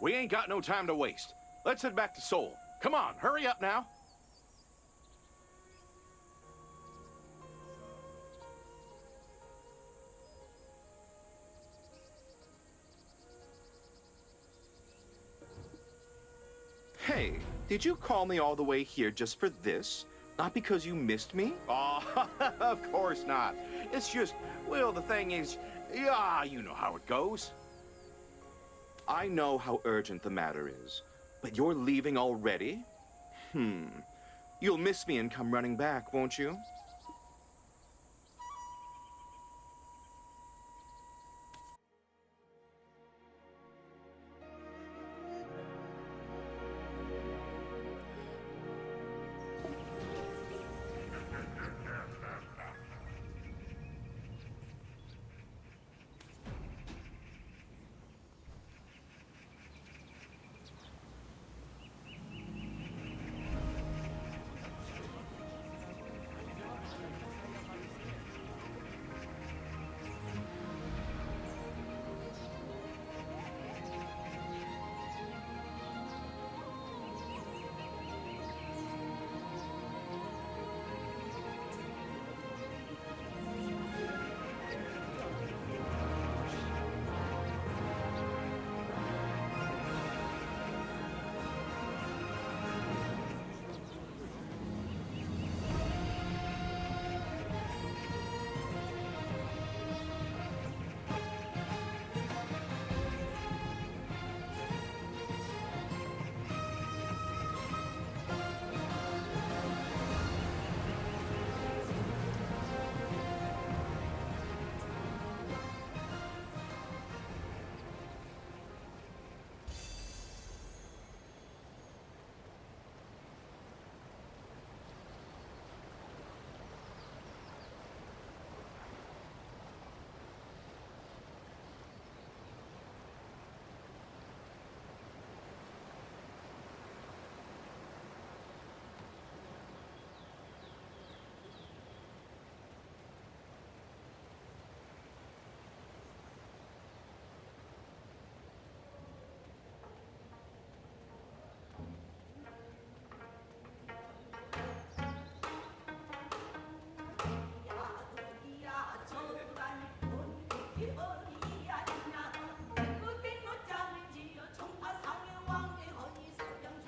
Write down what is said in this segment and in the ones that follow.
We ain't got no time to waste. Let's head back to Seoul. Come on, hurry up now. Hey, did you call me all the way here just for this? Not because you missed me? Oh, of course not. It's just, well, the thing is, yeah, you know how it goes. I know how urgent the matter is, but you're leaving already? You'll miss me and come running back, won't you?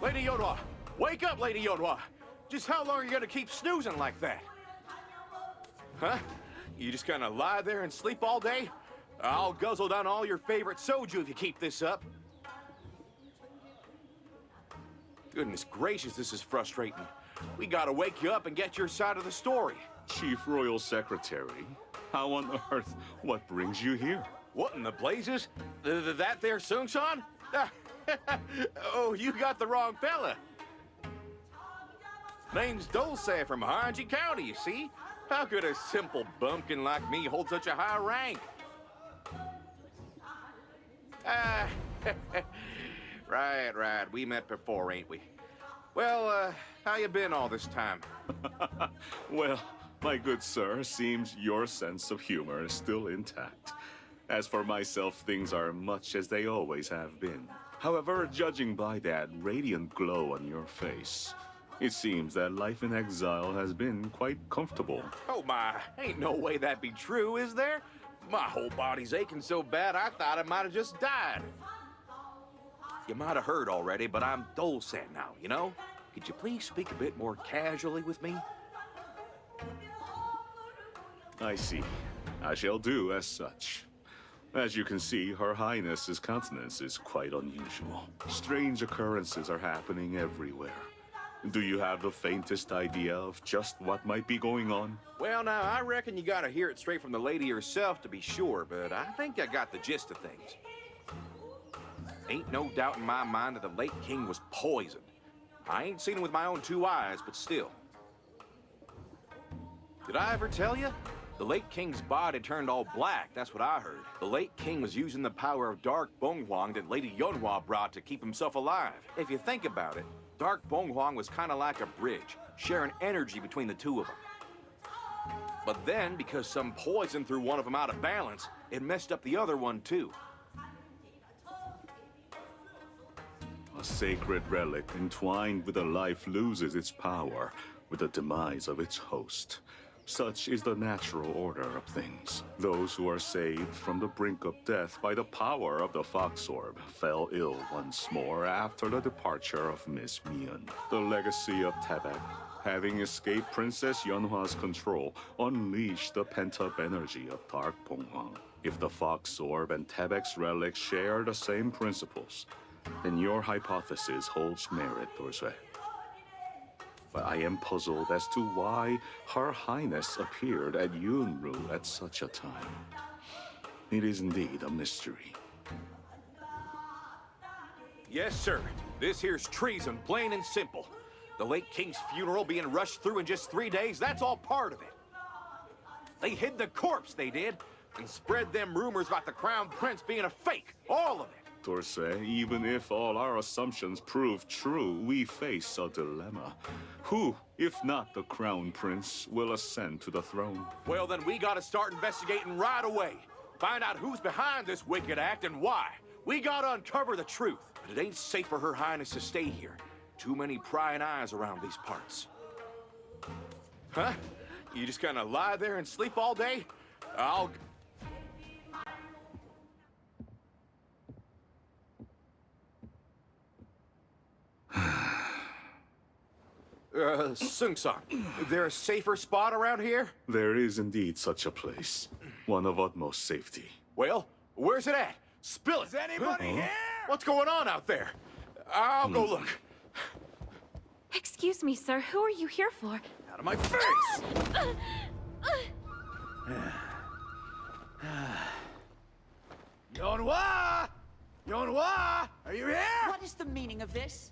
Lady Yodwa! Wake up, Lady Yodwa! Just how long are you gonna keep snoozing like that? Huh? You just gonna lie there and sleep all day? I'll guzzle down all your favorite soju if you keep this up. Goodness gracious, this is frustrating. We gotta wake you up and get your side of the story. Chief Royal Secretary, how on earth, what brings you here? What in the blazes? That there Sung-san? Oh, you got the wrong fella. Name's Dulce from Hanji County, you see? How could a simple bumpkin like me hold such a high rank? Right. We met before, ain't we? Well, how you been all this time? Well, my good sir, seems your sense of humor is still intact. As for myself, things are much as they always have been. However, judging by that radiant glow on your face, it seems that life in exile has been quite comfortable. Oh my, ain't no way that be true, is there? My whole body's aching so bad I thought I might have just died. You might have heard already, but I'm Dulce now, you know? Could you please speak a bit more casually with me? I see. I shall do as such. As you can see, Her Highness's countenance is quite unusual. Strange occurrences are happening everywhere. Do you have the faintest idea of just what might be going on? Well, now, I reckon you gotta hear it straight from the lady herself to be sure, but I think I got the gist of things. Ain't no doubt in my mind that the late king was poisoned. I ain't seen him with my own two eyes, but still. Did I ever tell you? The late king's body turned all black, that's what I heard. The late king was using the power of Dark Bonghwang that Lady Yonhua brought to keep himself alive. If you think about it, Dark Bonghwang was kind of like a bridge, sharing energy between the two of them. But then, because some poison threw one of them out of balance, it messed up the other one too. A sacred relic entwined with a life loses its power with the demise of its host. Such is the natural order of things. Those who are saved from the brink of death by the power of the Fox Orb fell ill once more after the departure of Miss Mian. The legacy of Tebek, having escaped Princess Yeonhwa's control, unleashed the pent-up energy of Dark Bonghwang. If the Fox Orb and Tebek's relic share the same principles, then your hypothesis holds merit, Dorsue. But I am puzzled as to why Her Highness appeared at Yunru at such a time. It is indeed a mystery. Yes, sir. This here's treason, plain and simple. The late king's funeral being rushed through in just 3 days, that's all part of it. They hid the corpse, they did, and spread them rumors about the crown prince being a fake. All of it. Dorsey, even if all our assumptions prove true, we face a dilemma. Who, if not the crown prince, will ascend to the throne? Well, then we gotta start investigating right away. Find out who's behind this wicked act and why. We gotta uncover the truth. But it ain't safe for Her Highness to stay here. Too many prying eyes around these parts. Huh? You just gonna lie there and sleep all day? I'll... Sung-Sung, is there a safer spot around here? There is indeed such a place. One of utmost safety. Well, where's it at? Spill it! Is anybody here? What's going on out there? I'll go look. Excuse me, sir. Who are you here for? Out of my face! Yeonhwa! Yeonhwa! Are you here? What is the meaning of this?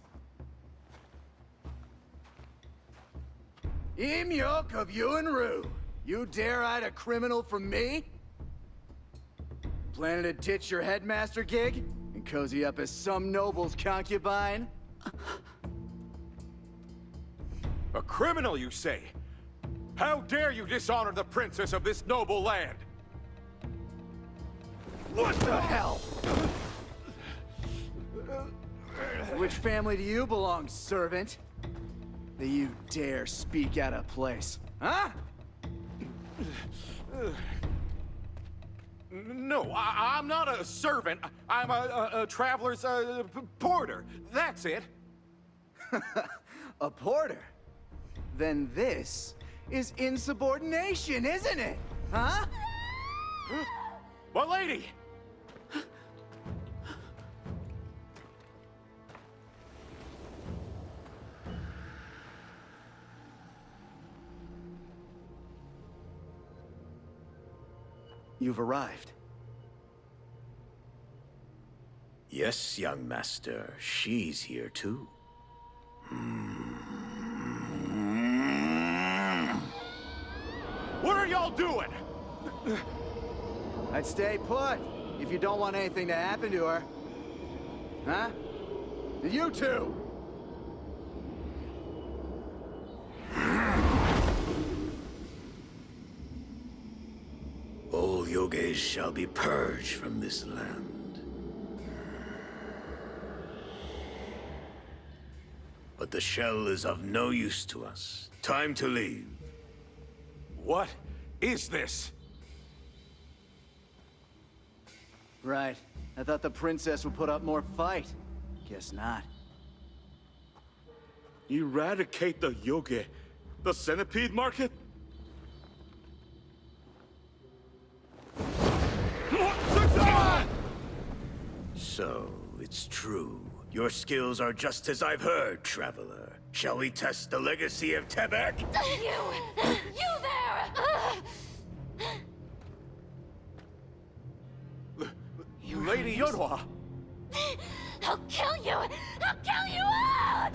Imyok of Yunru, you dare hide a criminal from me? Planning to ditch your headmaster gig and cozy up as some noble's concubine? A criminal, you say? How dare you dishonor the princess of this noble land? What the hell? Which family do you belong, servant? That you dare speak out of place, huh? No, I'm not a servant. I'm a traveler's porter. That's it. A porter? Then this is insubordination, isn't it? Huh? My lady! You've arrived. Yes, young master. She's here too. What are y'all doing? I'd stay put if you don't want anything to happen to her. Huh? You two! All Yoges shall be purged from this land. But the shell is of no use to us. Time to leave. What is this? Right. I thought the princess would put up more fight. Guess not. Eradicate the Yoge, the centipede market? So, it's true. Your skills are just as I've heard, traveler. Shall we test the legacy of Tebek? You there! Lady Yeonhwa! I'll kill you! I'll kill you all!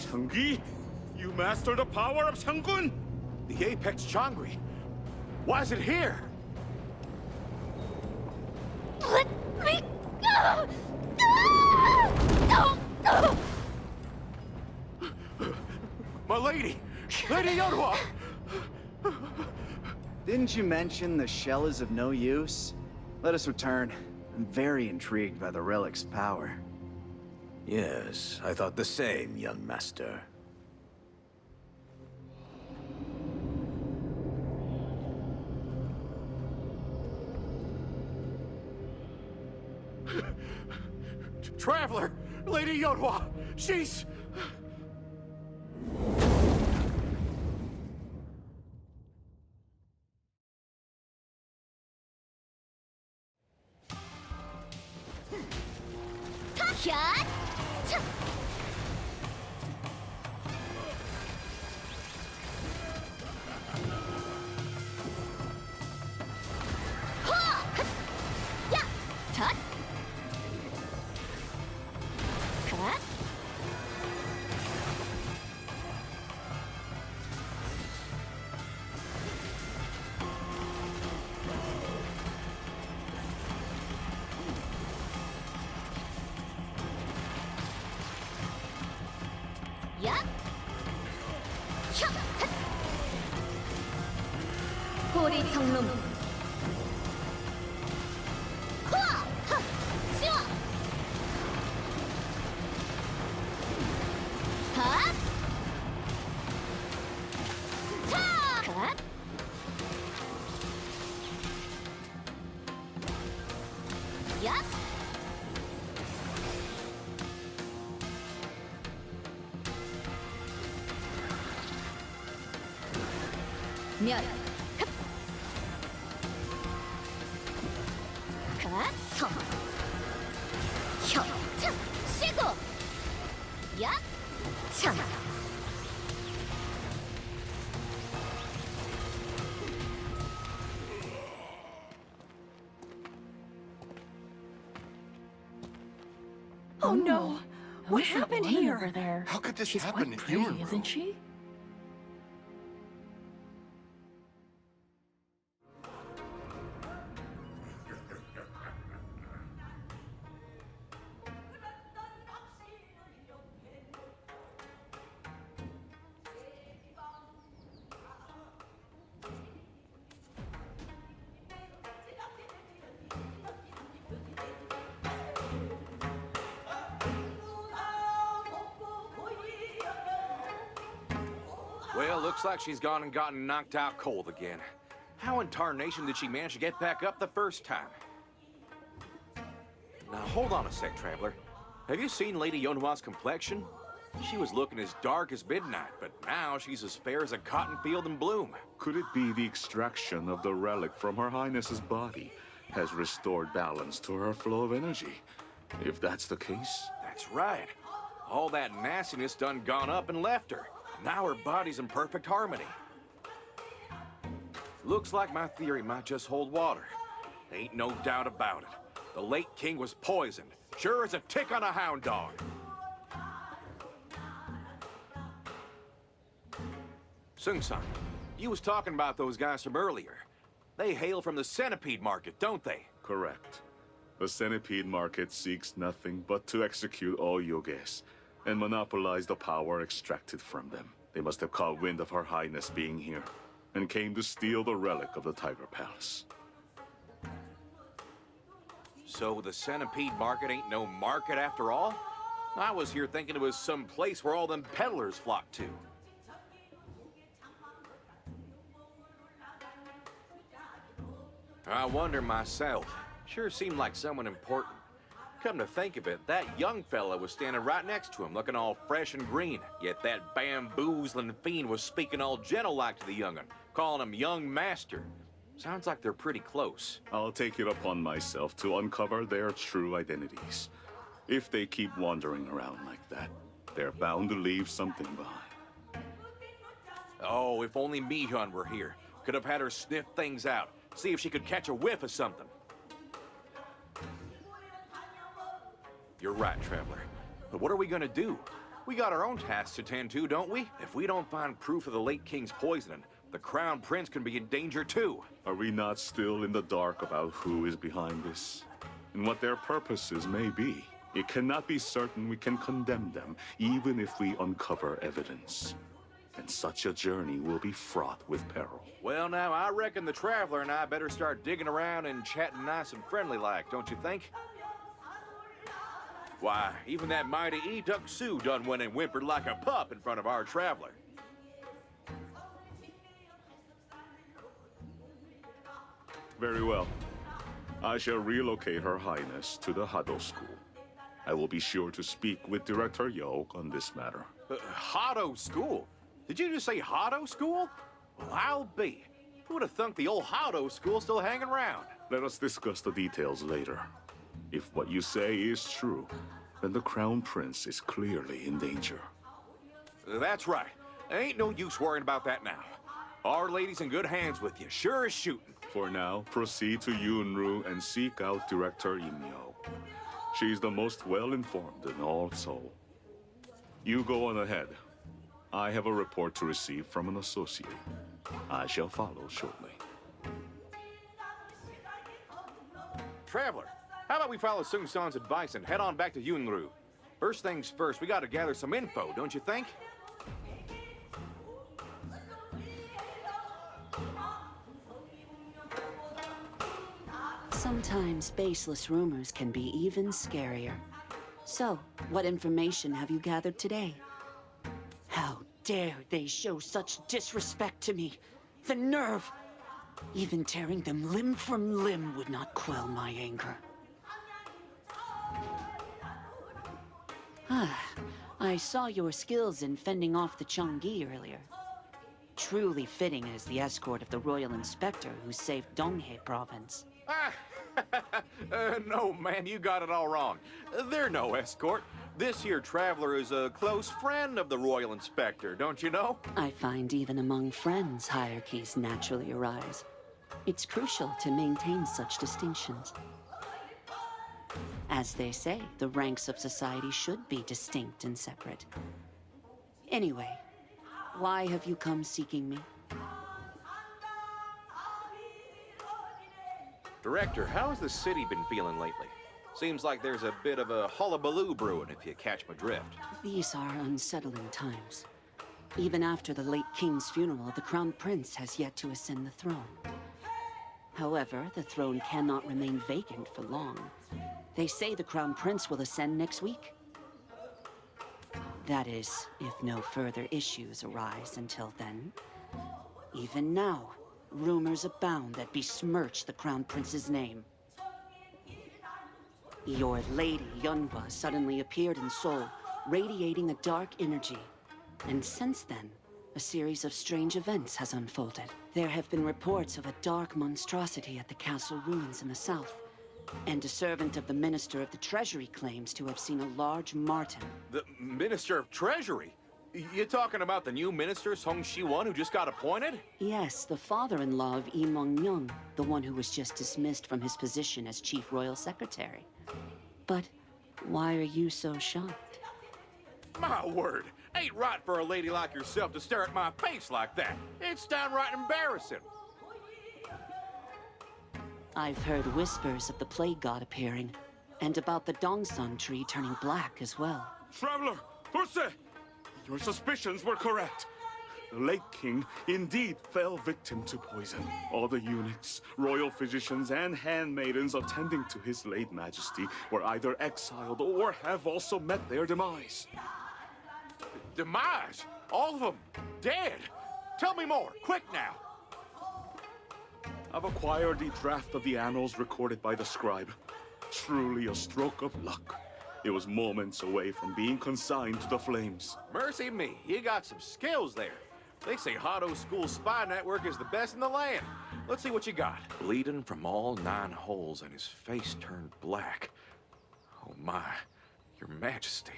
Changgi? You master the power of Changgun? The Apex Changri. Why is it here? Let me go! My lady! Lady Yeonhwa! Didn't you mention the shell is of no use? Let us return. I'm very intrigued by the relic's power. Yes, I thought the same, young master. Traveler! Lady Yonhua! She's... Shot! Yeah! Tut! Cut! Yup. 촥! 호리 청룡. 후아! 하! 슈아! 하! 차! 컷! 얍! 멸, 흡, 가, 성, 혀, 참, 쉬고, 야, 참. Oh no! What Who's that happened woman here? over there? How could this She's happen quite in pretty, human isn't she? Well, looks like she's gone and gotten knocked out cold again. How in tarnation did she manage to get back up the first time? Now, hold on a sec, Traveler. Have you seen Lady Yonhua's complexion? She was looking as dark as midnight, but now she's as fair as a cotton field in bloom. Could it be the extraction of the relic from Her Highness's body has restored balance to her flow of energy? If that's the case... That's right. All that nastiness done gone up and left her. Now her body's in perfect harmony. Looks like my theory might just hold water. Ain't no doubt about it. The late king was poisoned. Sure as a tick on a hound dog. Sung-san, you was talking about those guys from earlier. They hail from the Centipede Market, don't they? Correct. The Centipede Market seeks nothing but to execute all yoges and monopolize the power extracted from them. They must have caught wind of Her Highness being here and came to steal the relic of the Tiger Palace. So the Centipede Market ain't no market after all? I was here thinking it was some place where all them peddlers flock to. I wonder myself. Sure seemed like someone important. Come to think of it, that young fella was standing right next to him, looking all fresh and green. Yet that bamboozling fiend was speaking all gentle-like to the young'un, calling him young master. Sounds like they're pretty close. I'll take it upon myself to uncover their true identities. If they keep wandering around like that, they're bound to leave something behind. Oh, if only Mi-Hyun were here. Could have had her sniff things out, see if she could catch a whiff of something. You're right, Traveler. But what are we gonna do? We got our own tasks to tend to, don't we? If we don't find proof of the late king's poisoning, the Crown Prince can be in danger too. Are we not still in the dark about who is behind this? And what their purposes may be? It cannot be certain we can condemn them, even if we uncover evidence. and such a journey will be fraught with peril. Well, now, I reckon the Traveler and I better start digging around and chatting nice and friendly like, don't you think? Why, even that mighty Eduk Su done went and whimpered like a pup in front of our Traveler. Very well. I shall relocate Her Highness to the Hado School. I will be sure to speak with Director Yo on this matter. Hado School? Did you just say Hado School? Well, I'll be. Who would have thunk the old Hado School still hanging around? Let us discuss the details later. If what you say is true, then the Crown Prince is clearly in danger. That's right. Ain't no use worrying about that now. Our lady's in good hands with you, sure as shooting. For now, proceed to Yunru and seek out Director Imyo. She's the most well-informed in all Seoul. You go on ahead. I have a report to receive from an associate. I shall follow shortly. Traveler, how about we follow Sung San's advice and head on back to Yunru? First things first, we gotta gather some info, don't you think? Sometimes baseless rumors can be even scarier. So, what information have you gathered today? How dare they show such disrespect to me? The nerve! Even tearing them limb from limb would not quell my anger. I saw your skills in fending off the Chang'e earlier. Truly fitting as the escort of the Royal Inspector who saved Donghae Province. No, ma'am, you got it all wrong. They're no escort. This here Traveler is a close friend of the Royal Inspector, don't you know? I find even among friends, hierarchies naturally arise. It's crucial to maintain such distinctions. As they say, the ranks of society should be distinct and separate. Anyway, why have you come seeking me? Director, how's the city been feeling lately? Seems like there's a bit of a hullabaloo brewing, if you catch my drift. These are unsettling times. Even after the late king's funeral, the Crown Prince has yet to ascend the throne. However, the throne cannot remain vacant for long. They say the Crown Prince will ascend next week. That is, if no further issues arise until then. Even now, rumors abound that besmirch the Crown Prince's name. Your lady, Yunhua, suddenly appeared in Seoul, radiating a dark energy. And since then, a series of strange events has unfolded. There have been reports of a dark monstrosity at the castle ruins in the south. And a servant of the Minister of the Treasury claims to have seen a large marten. The Minister of Treasury? You talking about the new minister, Song Shi-won, who just got appointed? Yes, the father-in-law of Lee Mong-myung, the one who was just dismissed from his position as Chief Royal Secretary. But why are you so shocked? My word, ain't right for a lady like yourself to stare at my face like that. It's downright embarrassing. I've heard whispers of the Plague God appearing, and about the Dongsun tree turning black as well. Traveler! Huse! Your suspicions were correct. The late king indeed fell victim to poison. All the eunuchs, royal physicians, and handmaidens attending to his late majesty were either exiled or have also met their demise. Demise? All of them? Dead? Tell me more, quick now. I've acquired the draft of the annals recorded by the scribe. Truly a stroke of luck. It was moments away from being consigned to the flames. Mercy me, you got some skills there. They say Hado School's spy network is the best in the land. Let's see what you got. Bleeding from all 9 holes and his face turned black. Oh my, your majesty.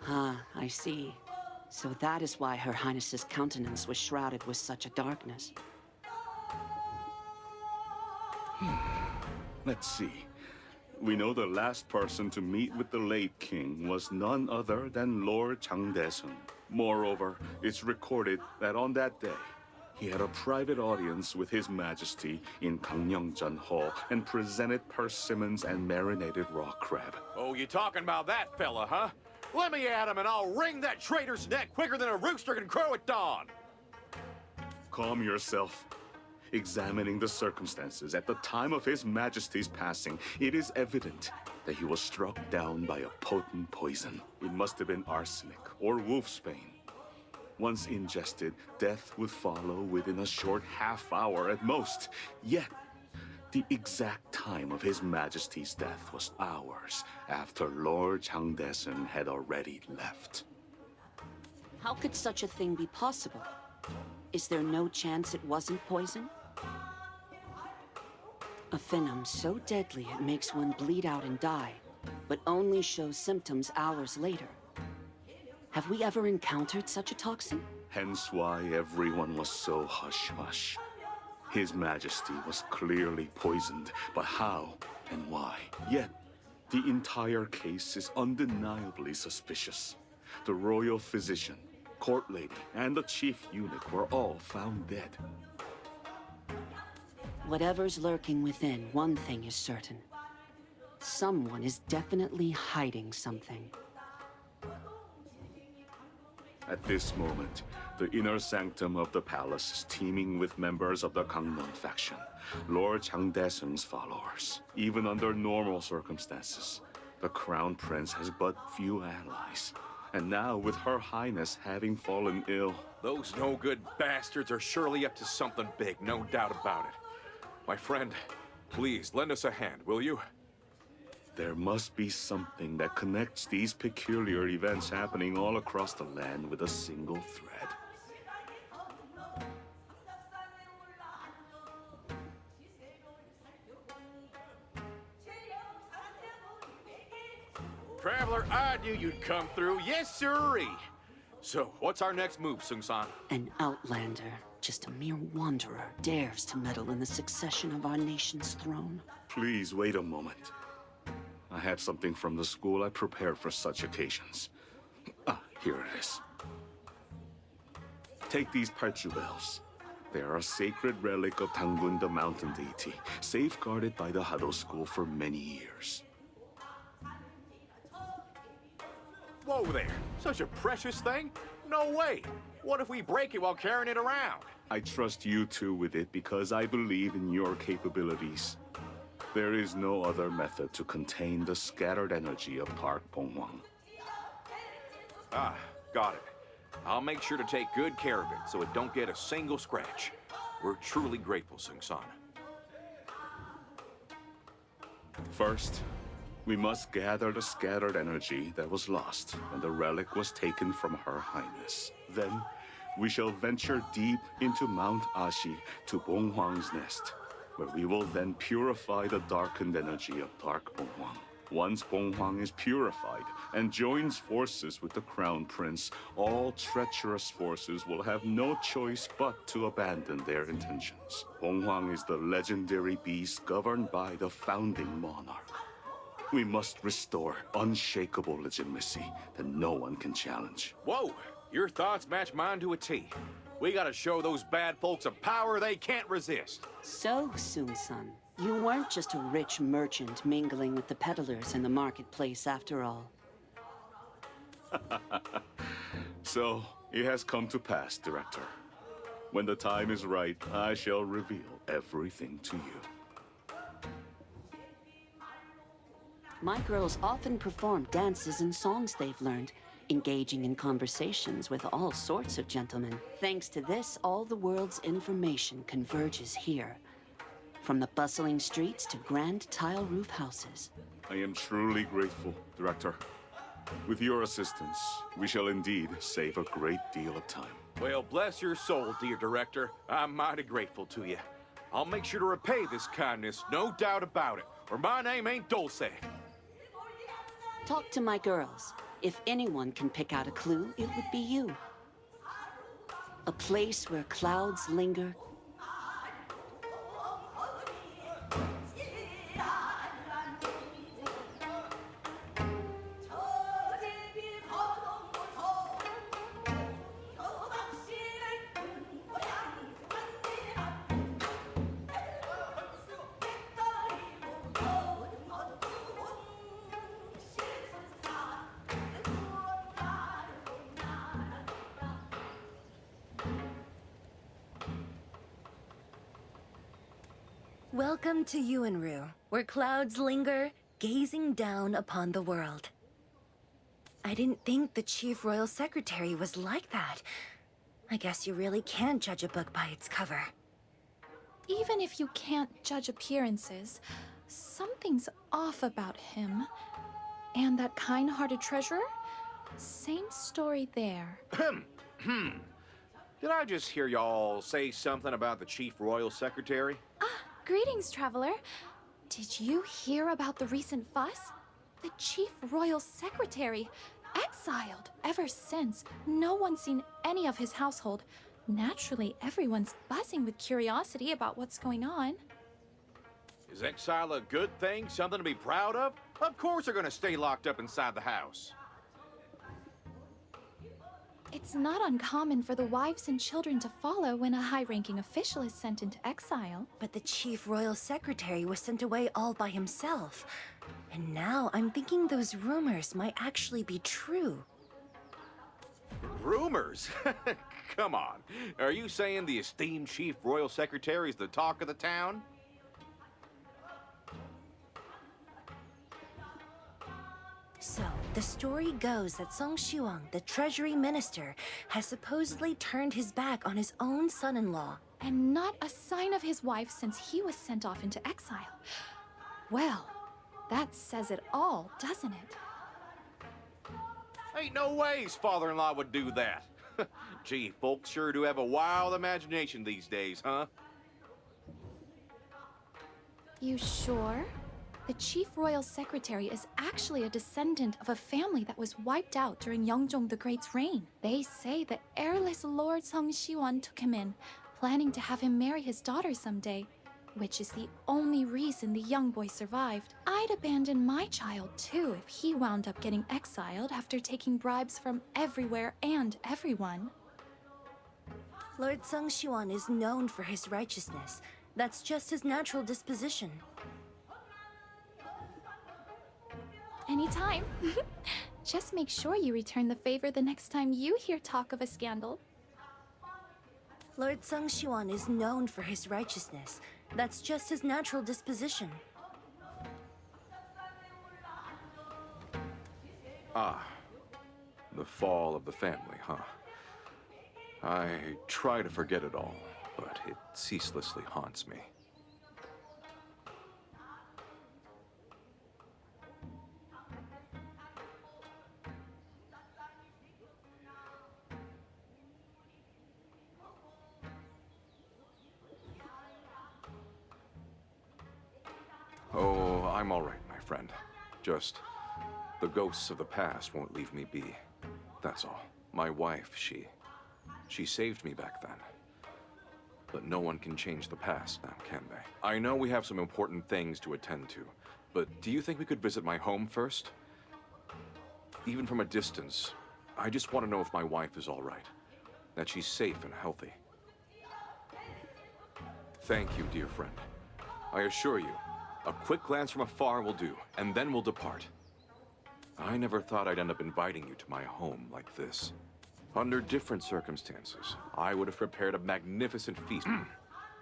Ah, I see. So that is why Her Highness's countenance was shrouded with such a darkness. Let's see. We know the last person to meet with the late king was none other than Lord Chang Daesun. Moreover, it's recorded that on that day, he had a private audience with His Majesty in Gangneungjeon Hall and presented persimmons and marinated raw crab. Oh, you talking about that fella, huh? Let me at him and I'll wring that traitor's neck quicker than a rooster can crow at dawn. Calm yourself. Examining the circumstances at the time of His Majesty's passing, it is evident that he was struck down by a potent poison. It must have been arsenic or wolfsbane. Once ingested, death would follow within a short half hour at most. Yet, the exact time of His Majesty's death was hours after Lord Changdaesun had already left. How could such a thing be possible? Is there no chance it wasn't poison? A venom so deadly it makes one bleed out and die, but only shows symptoms hours later. Have we ever encountered such a toxin? Hence why everyone was so hush-hush. His Majesty was clearly poisoned, but how and why? Yet, the entire case is undeniably suspicious. The royal physician, court lady, and the chief eunuch were all found dead. Whatever's lurking within, one thing is certain. Someone is definitely hiding something. At this moment, the inner sanctum of the palace is teeming with members of the Gangneung faction, Lord Changdaesun's followers. Even under normal circumstances, the Crown Prince has but few allies. And now, with Her Highness having fallen ill, Those no-good bastards are surely up to something big, no doubt about it. My friend, please lend us a hand, will you? there must be something that connects these peculiar events happening all across the land with a single thread. Traveler, I knew you'd come through. Yes, sirree. So, what's our next move, Sung-san? An outlander, just a mere wanderer, dares to meddle in the succession of our nation's throne. Please wait a moment. I have something from the school I prepared for such occasions. Ah, here it is. Take these Parchu bells. They are a sacred relic of Tangun, the mountain deity, safeguarded by the Hado school for many years. Whoa there. Such a precious thing? No way. What if we break it while carrying it around? I trust you two with it because I believe in your capabilities. There is no other method to contain the scattered energy of Dark Bonghwang. Ah, got it. I'll make sure to take good care of it so it don't get a single scratch. We're truly grateful, Sung-san. First, we must gather the scattered energy that was lost when the relic was taken from Her Highness. Then, we shall venture deep into Mount Ashi to Bonghwang's nest, where we will then purify the darkened energy of Dark Bonghwang. Once Bonghwang is purified and joins forces with the Crown Prince, all treacherous forces will have no choice but to abandon their intentions. Bonghwang is the legendary beast governed by the founding monarch. We must restore unshakable legitimacy that no one can challenge. Whoa! Your thoughts match mine to a T. We gotta show those bad folks a power they can't resist. So, Sung-san, you weren't just a rich merchant mingling with the peddlers in the marketplace after all. So, it has come to pass, Director. When the time is right, I shall reveal everything to you. My girls often perform dances and songs they've learned, engaging in conversations with all sorts of gentlemen. Thanks to this, all the world's information converges here. From the bustling streets to grand tile roof houses. I am truly grateful, Director. With your assistance, we shall indeed save a great deal of time. Well, bless your soul, dear director. I'm mighty grateful to you. I'll make sure to repay this kindness, no doubt about it, or my name ain't Dulce. Talk to my girls. If anyone can pick out a clue, it would be you. A place where clouds linger. Welcome to Yuanru, where clouds linger, gazing down upon the world. I didn't think the Chief Royal Secretary was like that. I guess you really can't judge a book by its cover. Even if you can't judge appearances, something's off about him. And that kind-hearted treasurer? Same story there. Did I just hear y'all say something about the Chief Royal Secretary? Greetings, traveler. Did you hear about the recent fuss? The Chief Royal Secretary, exiled. Ever since, no one's seen any of his household. Naturally, everyone's buzzing with curiosity about what's going on. Is exile a good thing? Something to be proud of? Of course they're gonna stay locked up inside the house. It's not uncommon for the wives and children to follow when a high-ranking official is sent into exile. But the Chief Royal Secretary was sent away all by himself. And now I'm thinking those rumors might actually be true. Rumors? Come on. Are you saying the esteemed Chief Royal Secretary is the talk of the town? So, the story goes that Song Shiwang, the Treasury Minister, has supposedly turned his back on his own son-in-law. And not a sign of his wife since he was sent off into exile. Well, that says it all, doesn't it? Ain't no way his father-in-law would do that. Gee, folks sure do have a wild imagination these days, huh? You sure? The Chief Royal Secretary is actually a descendant of a family that was wiped out during Yeongjong the Great's reign. They say the heirless Lord Song Shiwan took him in, planning to have him marry his daughter someday, which is the only reason the young boy survived. I'd abandon my child too if he wound up getting exiled after taking bribes from everywhere and everyone. Lord Song Shiwan is known for his righteousness. That's just his natural disposition. Anytime. Just make sure you return the favor the next time you hear talk of a scandal. Lord Song Shiwan is known for his righteousness. That's just his natural disposition. Ah, the fall of the family, huh? I try to forget it all, but it ceaselessly haunts me. Oh, I'm all right, my friend. Just the ghosts of the past won't leave me be. That's all. My wife, she saved me back then. But no one can change the past now, can they? I know we have some important things to attend to, but do you think we could visit my home first? Even from a distance, I just want to know if my wife is all right, that she's safe and healthy. Thank you, dear friend. I assure you, a quick glance from afar will do, and then we'll depart. I never thought I'd end up inviting you to my home like this. Under different circumstances, I would have prepared a magnificent feast.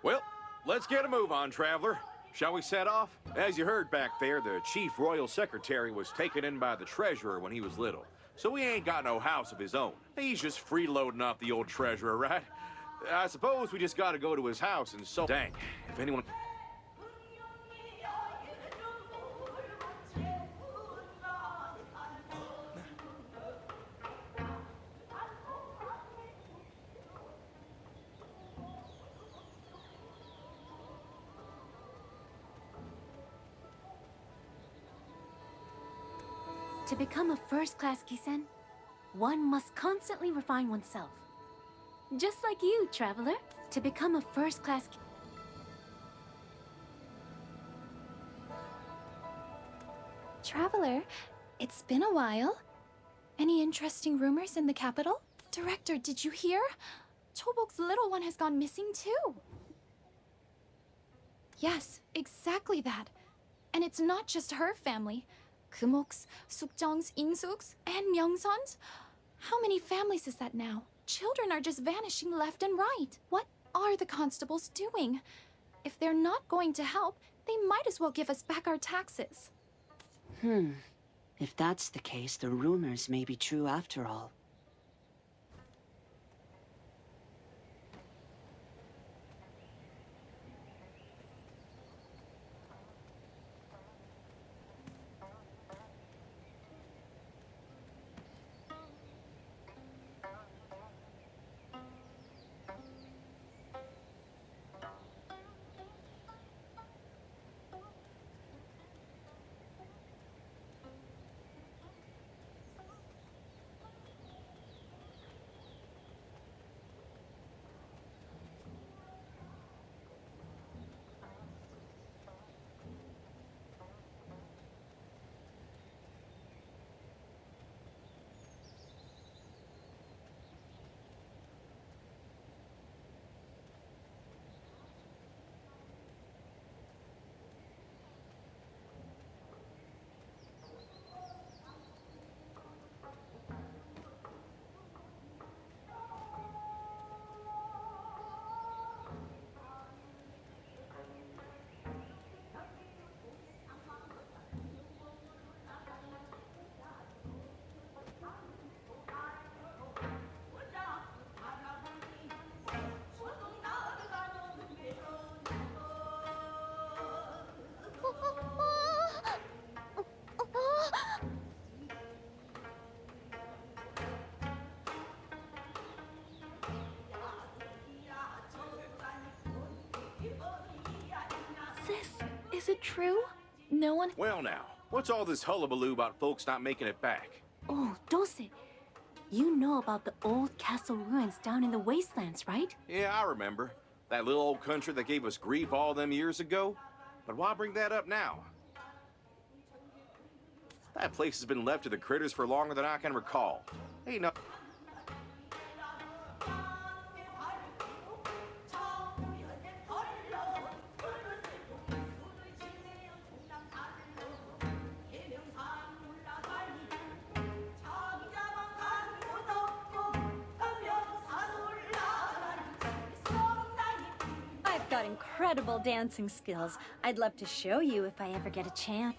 Well, let's get a move on, traveler. Shall we set off? As you heard back there, the Chief Royal Secretary was taken in by the Treasurer when he was little. So he ain't got no house of his own. He's just freeloading off the old Treasurer, right? I suppose we just gotta go to his house and so... Dang, if anyone... To become a first-class Kisen, one must constantly refine oneself. Just like you, traveler. To become a first-class... Traveler, it's been a while. Any interesting rumors in the capital? Director, did you hear? Chobok's little one has gone missing too. Yes, exactly that. And it's not just her family. Kumok's, Sukjong's, Insuk's, and Myeongsun's. How many families is that now? Children are just vanishing left and right. What are the constables doing? If they're not going to help, they might as well give us back our taxes. If that's the case, the rumors may be true after all. Sis, is it true? No one... Well now, what's all this hullabaloo about folks not making it back? Oh, Dose. You know about the old castle ruins down in the wastelands, right? Yeah, I remember. That little old country that gave us grief all them years ago. But why bring that up now? That place has been left to the critters for longer than I can recall. Ain't no... I've got incredible dancing skills. I'd love to show you if I ever get a chance.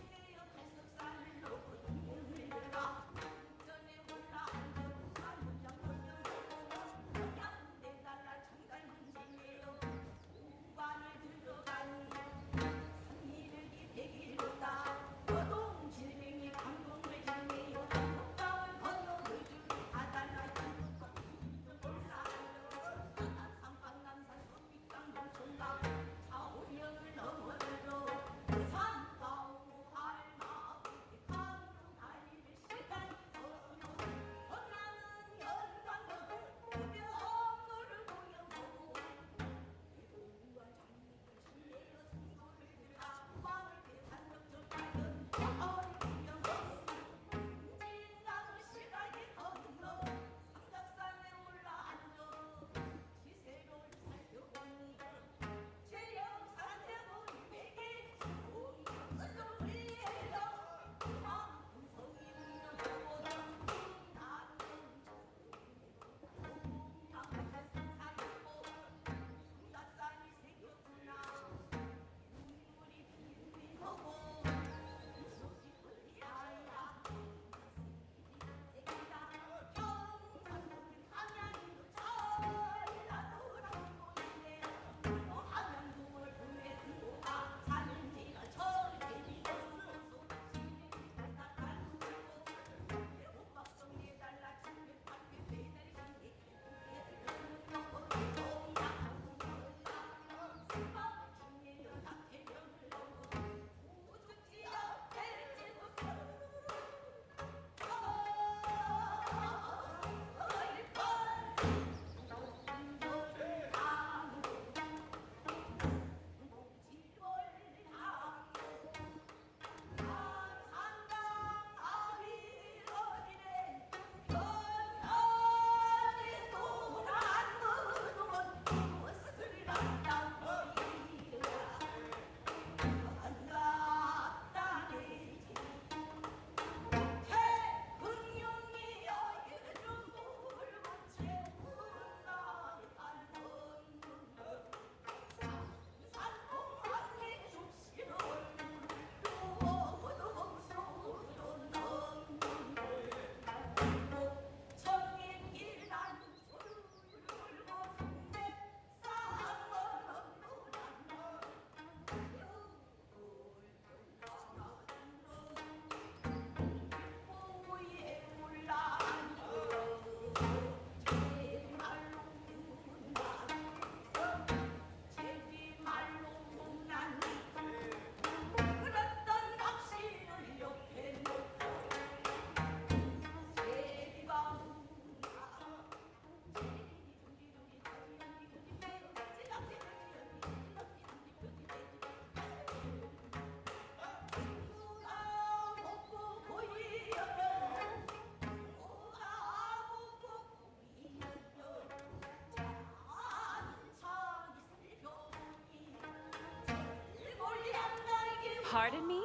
Pardon me?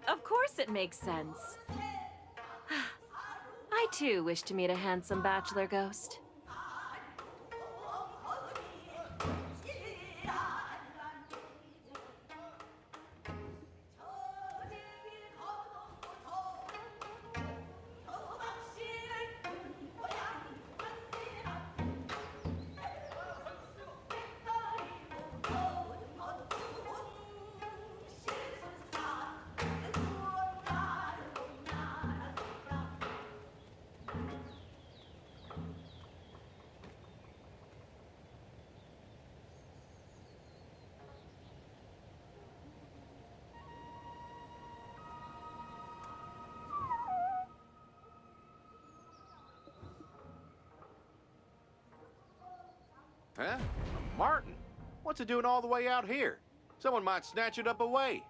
Of course it makes sense. I too wish to meet a handsome bachelor ghost. Huh? Martin? What's it doing all the way out here? Someone might snatch it up away.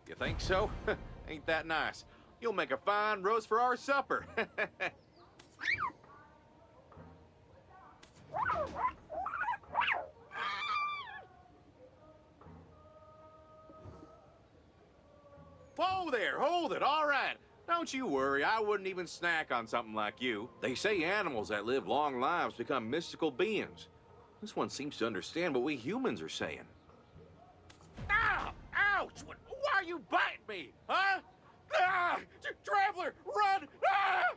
You think so? Ain't that nice? You'll make a fine roast for our supper. Whoa there, hold it, all right. Don't you worry, I wouldn't even snack on something like you. They say animals that live long lives become mystical beings. This one seems to understand what we humans are saying. Ow! Ouch! Why are you biting me? Huh? Ah! Traveler, run! Ah!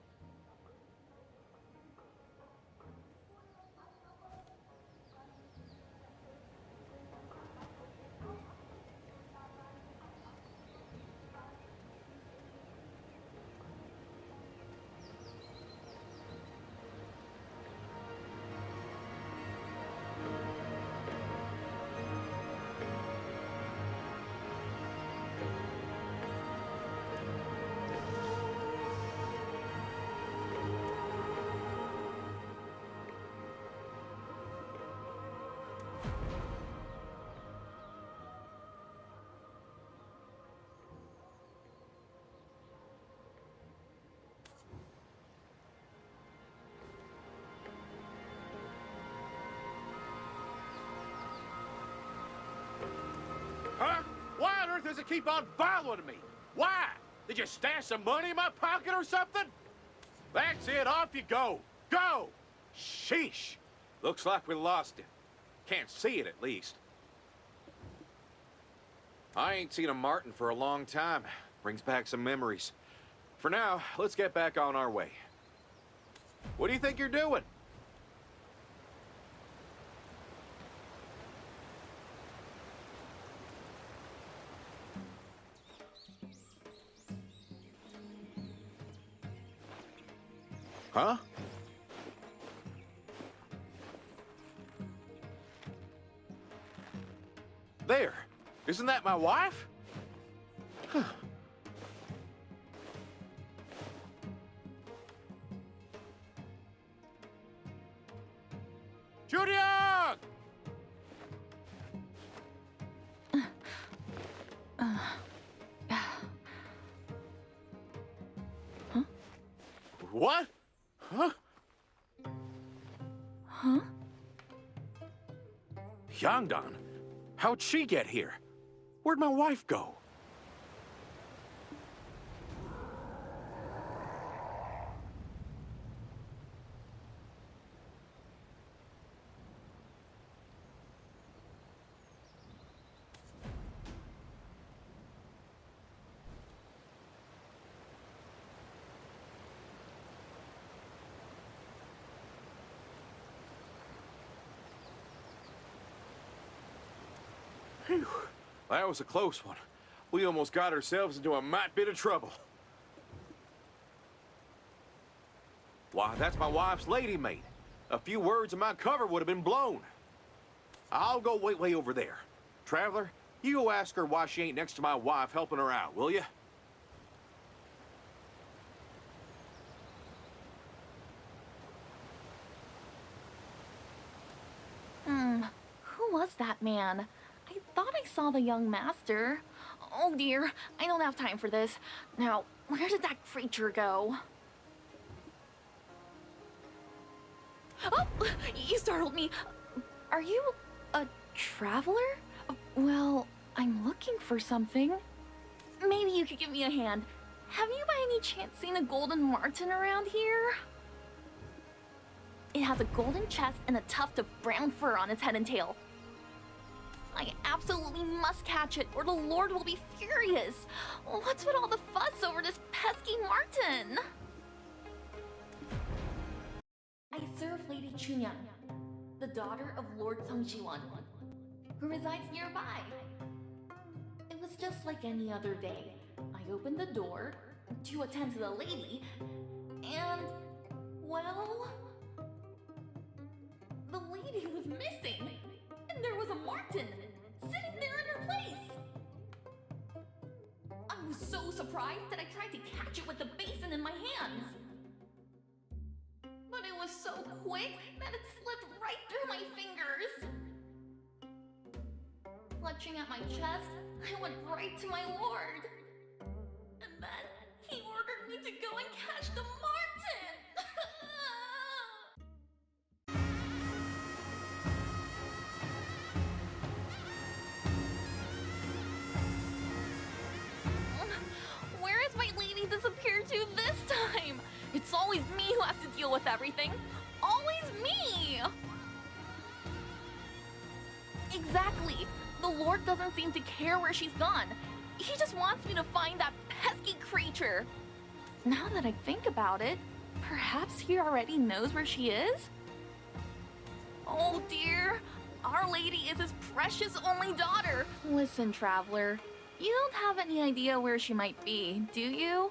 Huh? Why on earth does it keep on following me? Why? Did you stash some money in my pocket or something? That's it, off you go. Go! Sheesh! Looks like we lost it. Can't see it, at least. I ain't seen a Martin for a long time. Brings back some memories. For now, let's get back on our way. What do you think you're doing? Huh? There. Isn't that my wife? Judyong! What? Huh? Huh? Yangdan? How'd she get here? Where'd my wife go? Phew. That was a close one. We almost got ourselves into a mite bit of trouble. Why, that's my wife's lady mate. A few words and my cover would have been blown. I'll go wait way over there. Traveler, you go ask her why she ain't next to my wife helping her out, will you? Who was that man? I thought I saw the young master. Oh dear, I don't have time for this. Now, where did that creature go? Oh, you startled me. Are you a traveler? Well, I'm looking for something. Maybe you could give me a hand. Have you by any chance seen a golden marten around here? It has a golden chest and a tuft of brown fur on its head and tail. I absolutely must catch it, or the Lord will be furious. What's with all the fuss over this pesky marten? I serve Lady Chunyan, the daughter of Lord Seongjiwon, who resides nearby. It was just like any other day. I opened the door to attend to the lady, and, well, the lady was missing, and there was a marten sitting there in her place. I was so surprised that I tried to catch it with the basin in my hands. But it was so quick that it slipped right through my fingers. Clutching at my chest, I went right to my lord. And then he ordered me to go and catch the marten. Where has my lady disappeared to this time? It's always me who has to deal with everything. Always me! Exactly. The Lord doesn't seem to care where she's gone. He just wants me to find that pesky creature. Now that I think about it, perhaps he already knows where she is? Oh dear, Our Lady is his precious only daughter. Listen, traveler, you don't have any idea where she might be, do you?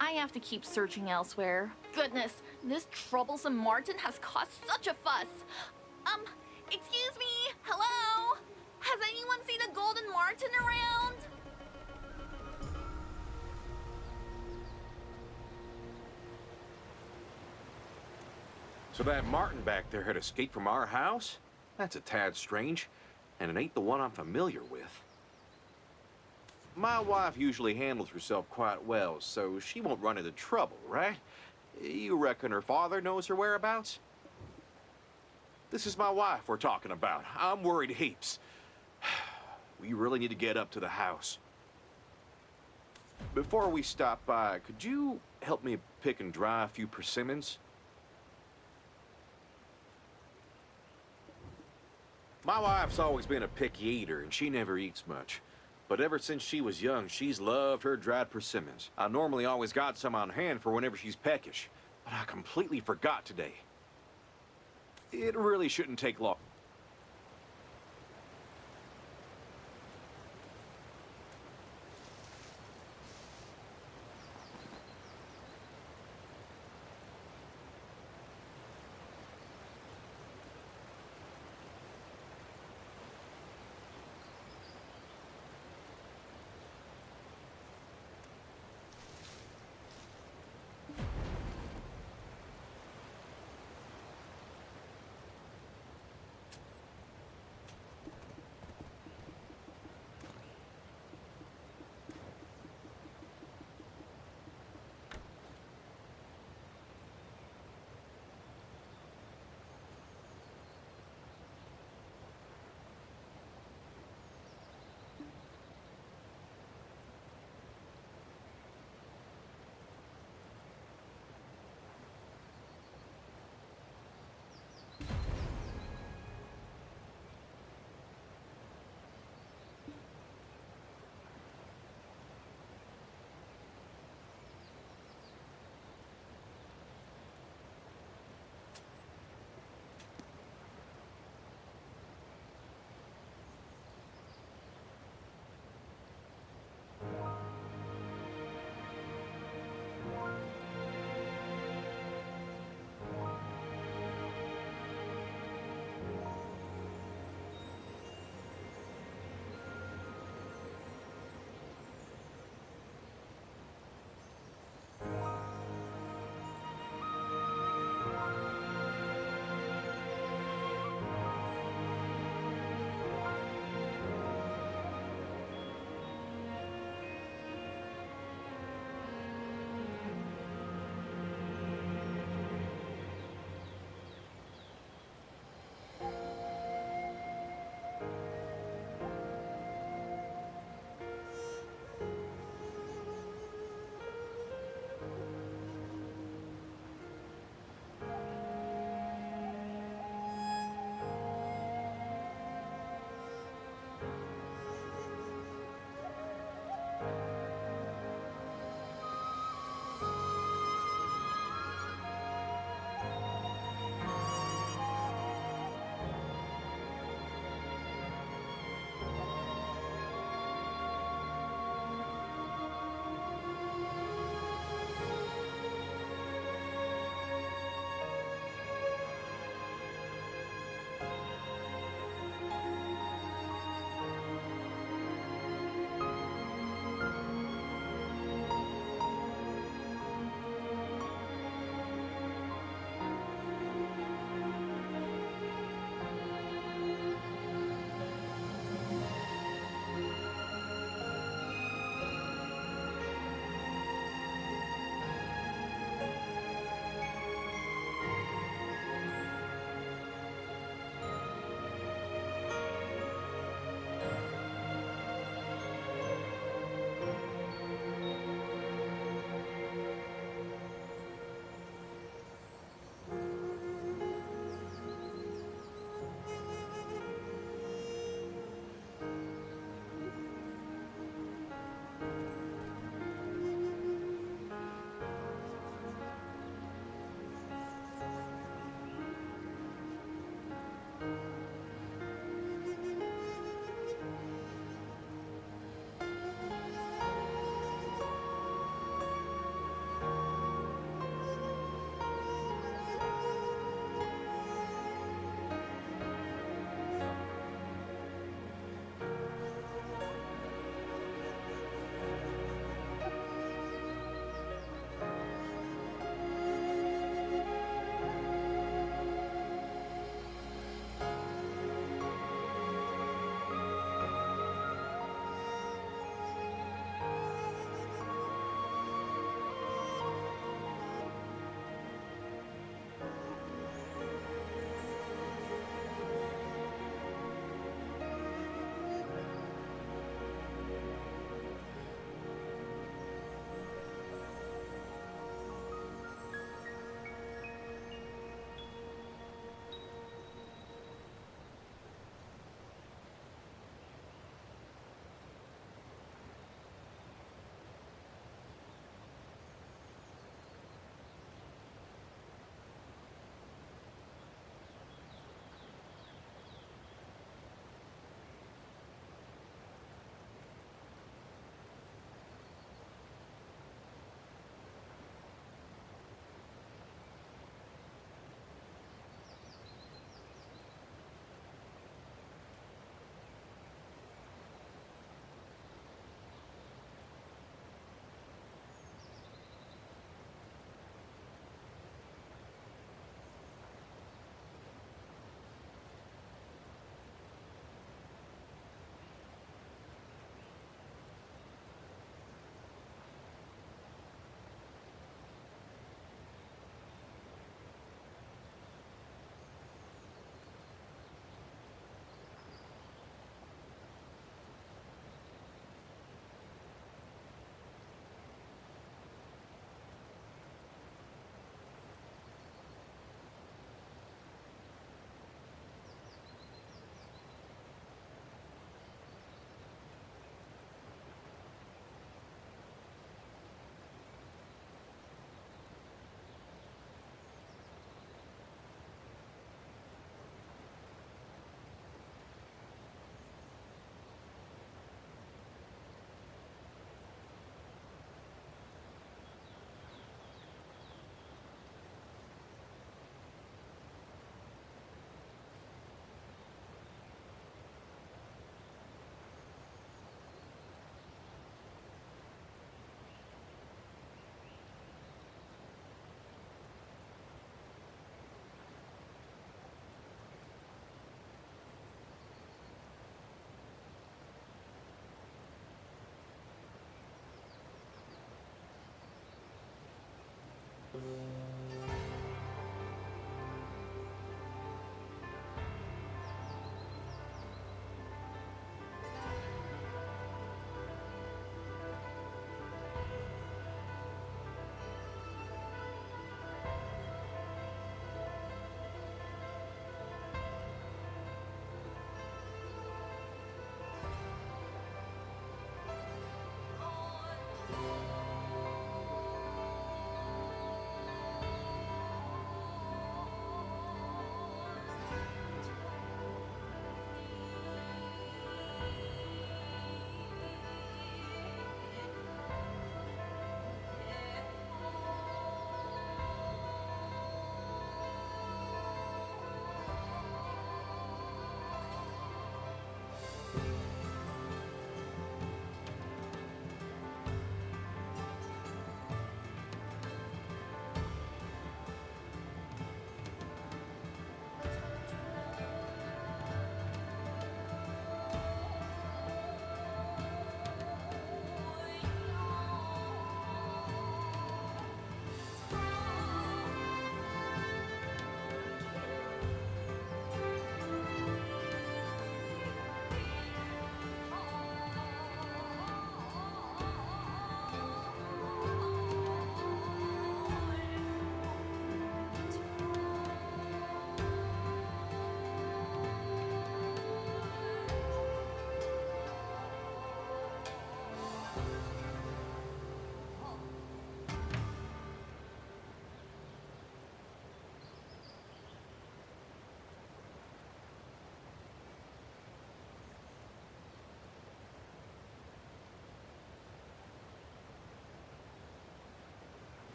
I have to keep searching elsewhere. Goodness, this troublesome marten has caused such a fuss. Excuse me? Hello? Has anyone seen a golden marten around? So that marten back there had escaped from our house? That's a tad strange, and it ain't the one I'm familiar with. My wife usually handles herself quite well, so she won't run into trouble, right? You reckon her father knows her whereabouts? This is my wife we're talking about. I'm worried heaps. We really need to get up to the house. Before we stop by, could you help me pick and dry a few persimmons? My wife's always been a picky eater, and she never eats much. But ever since she was young, she's loved her dried persimmons. I normally always got some on hand for whenever she's peckish, but I completely forgot today. It really shouldn't take long.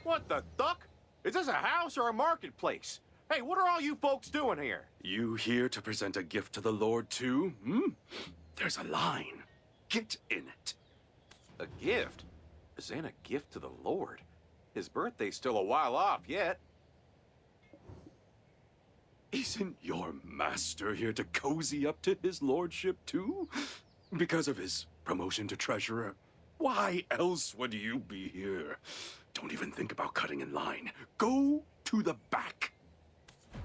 What the duck? Is this a house or a marketplace? Hey, what are all you folks doing here? You here to present a gift to the Lord too? There's a line. Get in it. A gift? Present a gift to the Lord? His birthday's still a while off yet. Isn't your master here to cozy up to his lordship too? Because of his promotion to treasurer? Why else would you be here? Don't even think about cutting in line. Go to the back.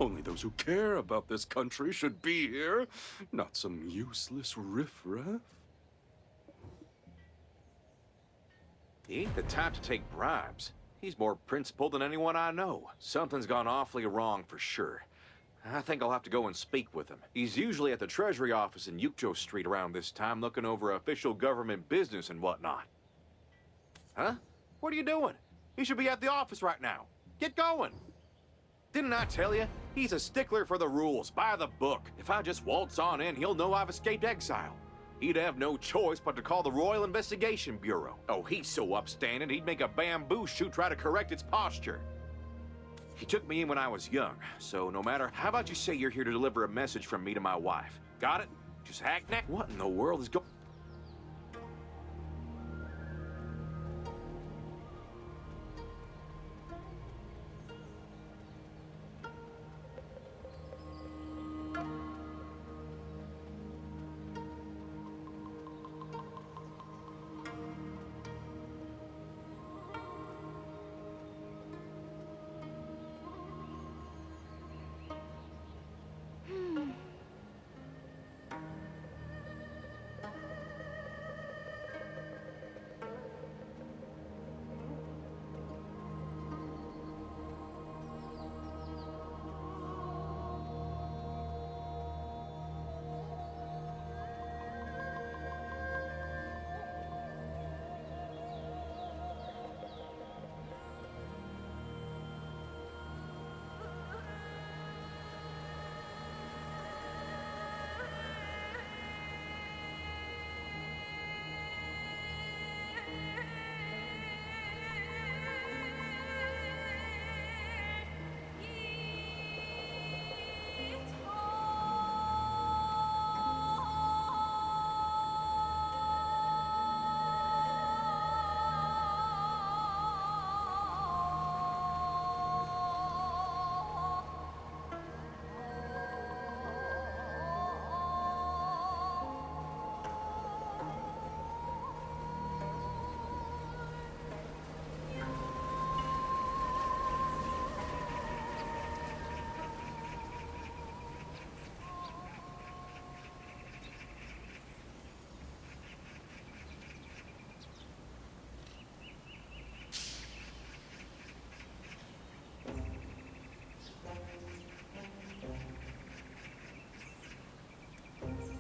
Only those who care about this country should be here, not some useless riffraff. He ain't the type to take bribes. He's more principled than anyone I know. Something's gone awfully wrong for sure. I think I'll have to go and speak with him. He's usually at the Treasury office in Yukjo Street around this time looking over official government business and whatnot. Huh? What are you doing? You should be at the office right now. Get going! Didn't I tell you? He's a stickler for the rules, by the book. If I just waltz on in, he'll know I've escaped exile. He'd have no choice but to call the Royal Investigation Bureau. Oh, he's so upstanding, he'd make a bamboo shoot try to correct its posture. He took me in when I was young, so no matter... How about you say you're here to deliver a message from me to my wife? Got it? Just hackneck? What in the world is going...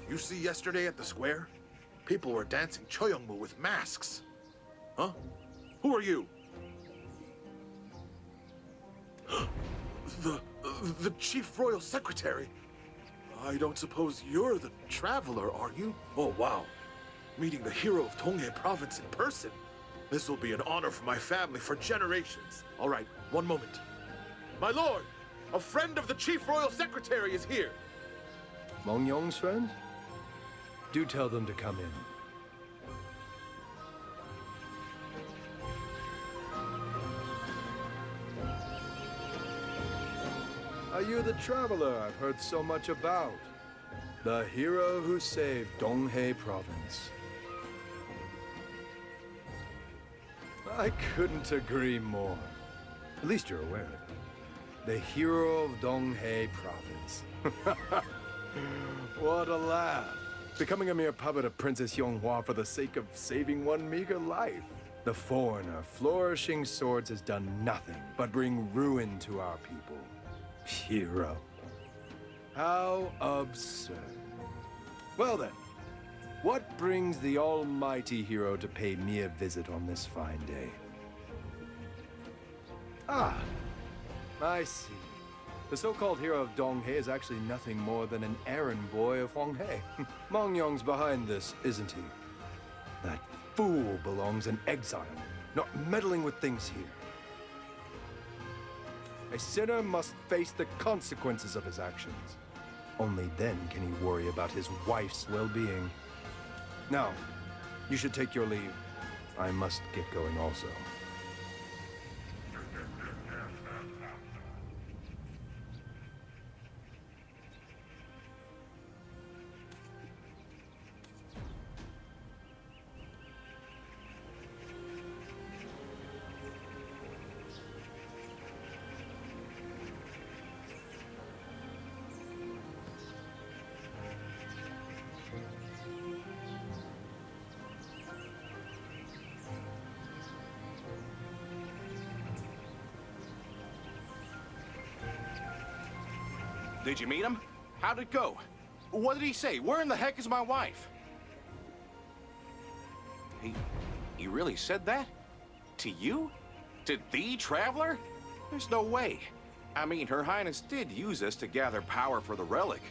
You see yesterday at the square? People were dancing Choyongmu with masks. Huh? Who are you? The Chief Royal Secretary. I don't suppose you're the traveler, are you? Oh, wow. Meeting the hero of Donghae Province in person. This will be an honor for my family for generations. All right, one moment. My lord, a friend of the Chief Royal Secretary is here. Mong Yong's friend? Do tell them to come in. Are you the traveler I've heard so much about? The hero who saved Donghae Province. I couldn't agree more. At least you're aware of it. The hero of Donghae Province. What a laugh. Becoming a mere puppet of Princess Yonghua for the sake of saving one meager life. The foreigner flourishing swords has done nothing but bring ruin to our people. Hero. How absurd. Well then, what brings the almighty hero to pay me a visit on this fine day? Ah, I see. The so-called hero of Donghae is actually nothing more than an errand boy of Hwanghae. Mong Yong's behind this, isn't he? That fool belongs in exile, not meddling with things here. A sinner must face the consequences of his actions. Only then can he worry about his wife's well-being. Now, you should take your leave. I must get going also. Did you meet him? How'd it go? What did he say? Where in the heck is my wife? He really said that? To you? To the Traveler? There's no way. I mean, Her Highness did use us to gather power for the relic.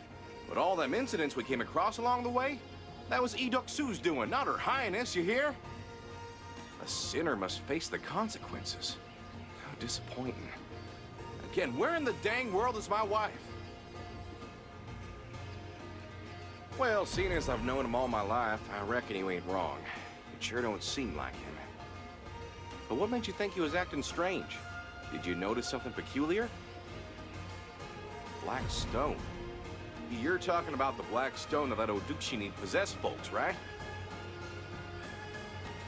But all them incidents we came across along the way, that was Edok Su's doing, not Her Highness, you hear? A sinner must face the consequences. How disappointing. Again, where in the dang world is my wife? Well, seeing as I've known him all my life, I reckon he ain't wrong. It sure don't seem like him. But what made you think he was acting strange? Did you notice something peculiar? Black stone. You're talking about the black stone that Odukshin possessed folks, right?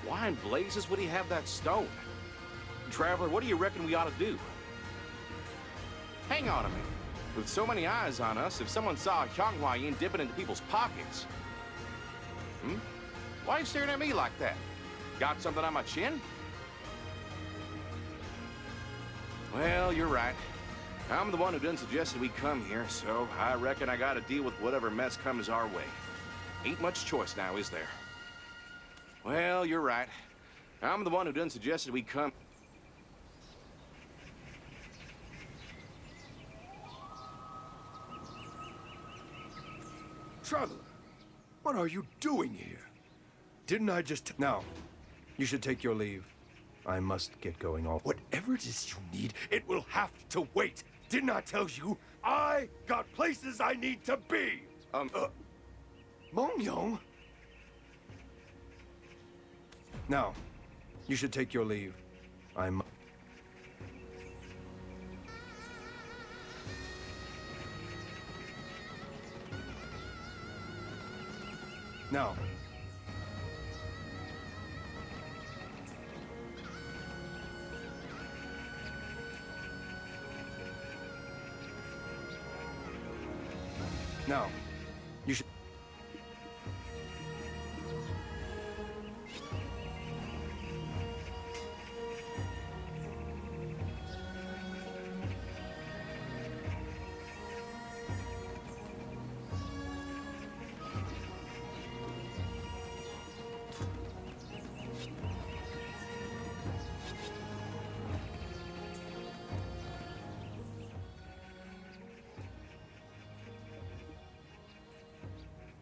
Why in blazes would he have that stone? Traveler, what do you reckon we ought to do? Hang on a minute. With so many eyes on us, if someone saw Hyunghwa Yin dipping into people's pockets... Why are you staring at me like that? Got something on my chin? Well, you're right. I'm the one who done suggested we come here, so I reckon I gotta deal with whatever mess comes our way. Ain't much choice now, is there? Well, you're right. I'm the one who done suggested we come... Traveler, what are you doing here? Didn't I just... Now, you should take your leave. I must get going all... Whatever it is you need, it will have to wait. Didn't I tell you? I got places I need to be. Mongyong? Now, you should take your leave. I'm... Now. Now, you should...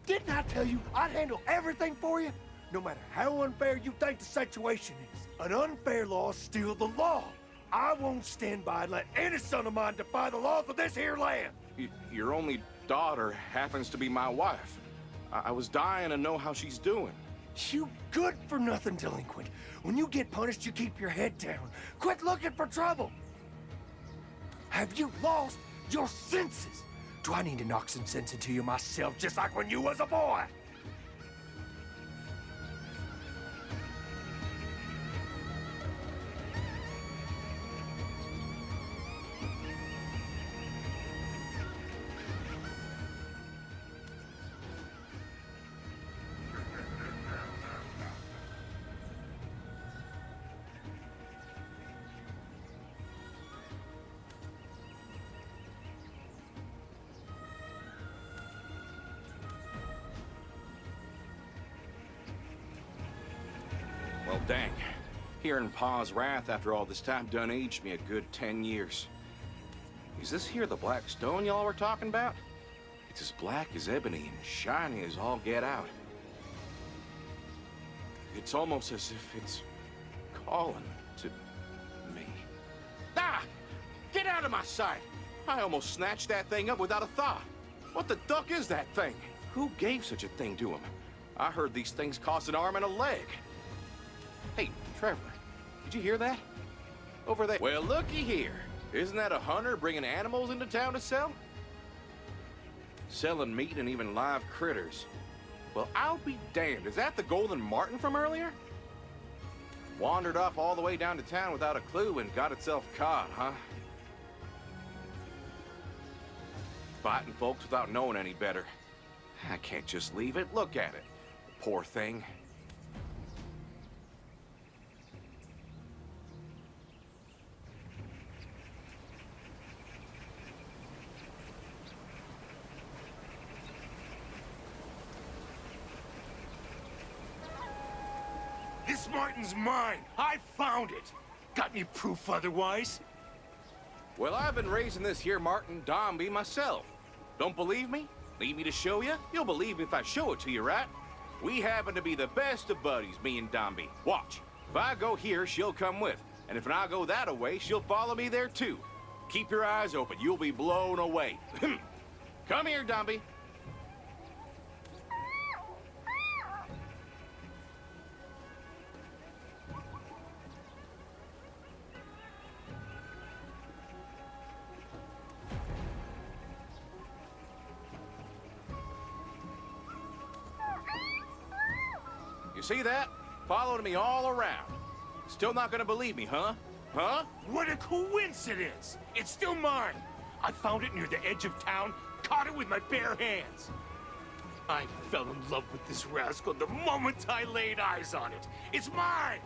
Didn't I tell you I'd handle everything for you? No matter how unfair you think the situation is. An unfair law is still the law. I won't stand by and let any son of mine defy the laws of this here land. Your only daughter happens to be my wife. I was dying to know how she's doing. You good-for-nothing delinquent. When you get punished, you keep your head down. Quit looking for trouble. Have you lost your senses? Do I need to knock some sense into you myself, just like when you was a boy? Well, dang. Hearing Pa's wrath after all this time done aged me a good 10 years. Is this here the black stone y'all were talking about? It's as black as ebony and shiny as all get out. It's almost as if it's calling to me. Ah! Get out out of my sight! I almost snatched that thing up without a thought. What the duck is that thing? Who gave such a thing to him? I heard these things cost an arm and a leg. Hey, Traveler, did you hear that? Over there. Well, looky here. Isn't that a hunter bringing animals into town to sell? Selling meat and even live critters. Well, I'll be damned. Is that the golden marten from earlier? Wandered off all the way down to town without a clue and got itself caught, huh? Biting folks without knowing any better. I can't just leave it. Look at it. Poor thing. This marten's mine. I found it. Got any proof otherwise? Well, I've been raising this here Martin Dombey myself. Don't believe me? Need me to show you? You'll believe me if I show it to you, right? We happen to be the best of buddies, me and Dombey. Watch. If I go here, she'll come with. And if I go that way, she'll follow me there too. Keep your eyes open. You'll be blown away. Come here, Dombey. You see that? Following me all around. Still not gonna believe me, huh? Huh? What a coincidence! It's still mine! I found it near the edge of town, caught it with my bare hands. I fell in love with this rascal the moment I laid eyes on it. It's mine!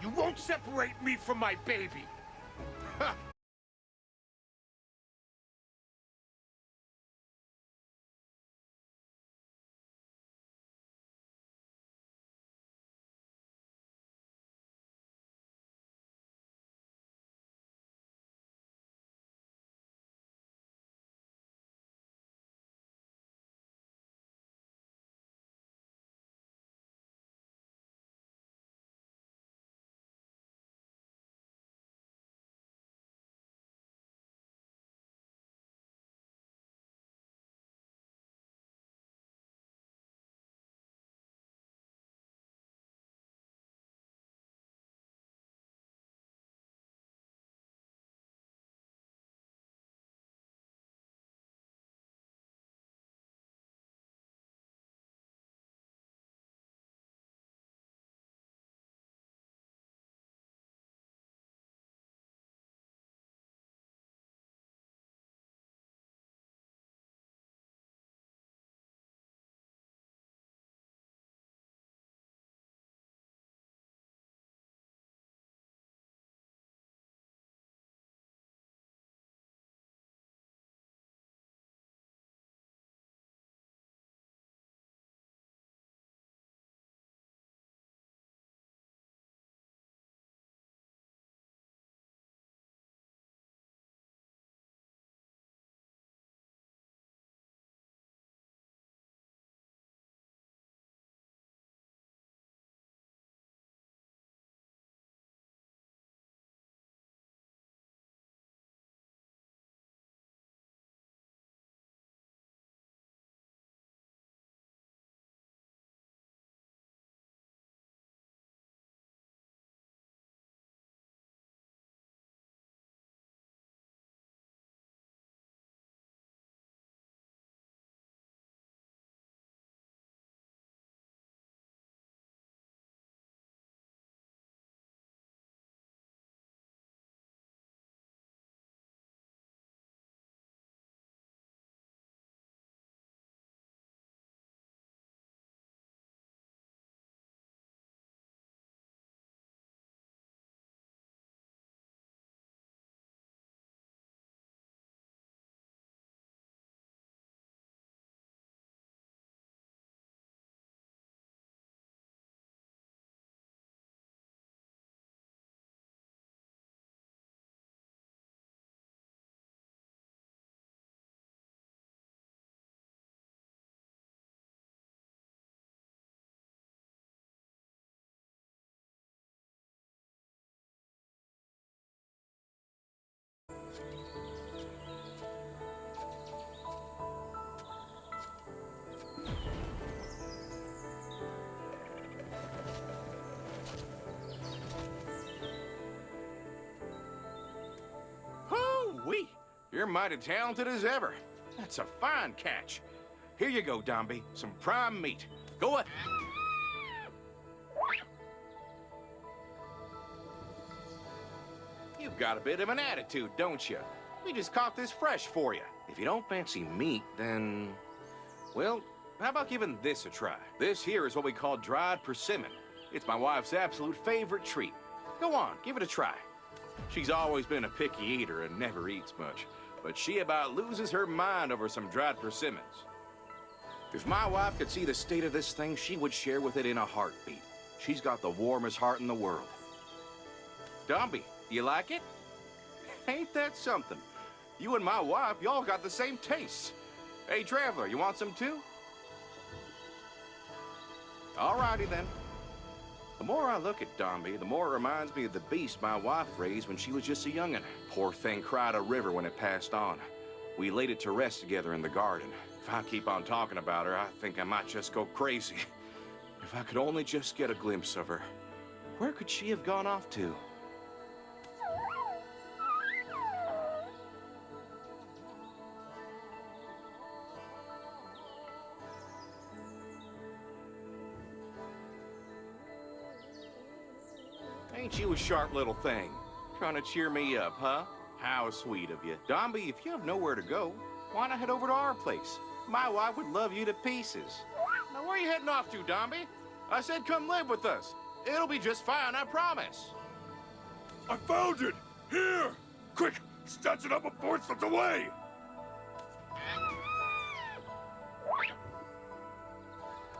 You won't separate me from my baby! Hoo-wee! You're mighty talented as ever. That's a fine catch. Here you go, Dombey. Some prime meat. Go ahead. You've got a bit of an attitude, don't you? We just caught this fresh for you. If you don't fancy meat, then... well, how about giving this a try? This here is what we call dried persimmon. It's my wife's absolute favorite treat. Go on, give it a try. She's always been a picky eater and never eats much, but she about loses her mind over some dried persimmons. If my wife could see the state of this thing, she would share with it in a heartbeat. She's got the warmest heart in the world. Dombey, you like it? Ain't that something? You and my wife, y'all got the same tastes. Hey, Traveler, you want some too? Alrighty then. The more I look at Dombey, the more it reminds me of the beast my wife raised when she was just a youngin'. Poor thing cried a river when it passed on. We laid it to rest together in the garden. If I keep on talking about her, I think I might just go crazy. If I could only just get a glimpse of her. Where could she have gone off to? Ain't you a sharp little thing? Trying to cheer me up, huh? How sweet of you. Dombey, if you have nowhere to go, why not head over to our place? My wife would love you to pieces. Now, where are you heading off to, Dombey? I said come live with us. It'll be just fine, I promise. I found it! Here! Quick, snatch it up before it slips away!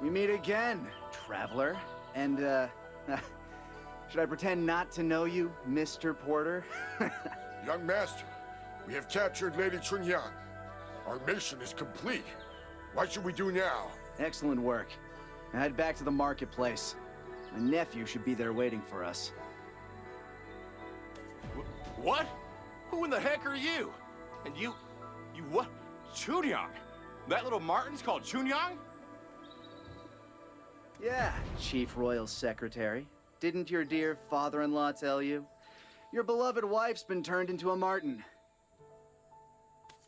We meet again, traveler. And, should I pretend not to know you, Mr. Porter? Young master, we have captured Lady Chunyang. Our mission is complete. What should we do now? Excellent work. Now head back to the marketplace. My nephew should be there waiting for us. What? Who in the heck are you? And you what? Chunyang? That little Martin's called Chunyang? Yeah, Chief Royal Secretary. Didn't your dear father-in-law tell you? Your beloved wife's been turned into a Martin.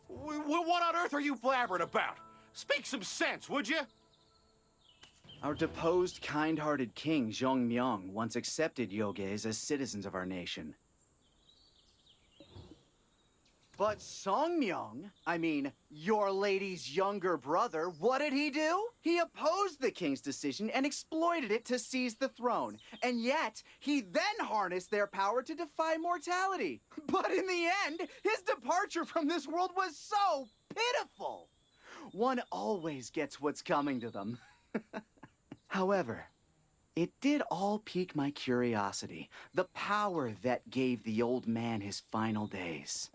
What on earth are you blabbering about? Speak some sense, would you? Our deposed, kind-hearted king, Zhongmyong, once accepted Yoges as citizens of our nation. But Songmyong, I mean, your lady's younger brother, what did he do? He opposed the king's decision and exploited it to seize the throne. And yet, he then harnessed their power to defy mortality. But in the end, his departure from this world was so pitiful. One always gets what's coming to them. However, it did all pique my curiosity, the power that gave the old man his final days.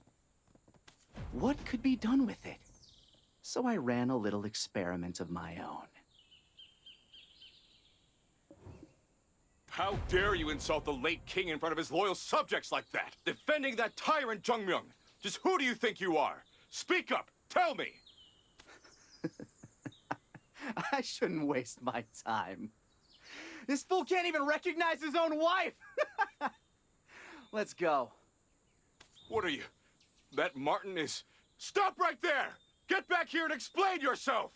What could be done with it? So I ran a little experiment of my own. How dare you insult the late king in front of his loyal subjects like that? Defending that tyrant Zhongmyong. Just who do you think you are? Speak up. Tell me. I shouldn't waste my time. This fool can't even recognize his own wife. Let's go. What are you? That Martin is... Stop right there! Get back here and explain yourself!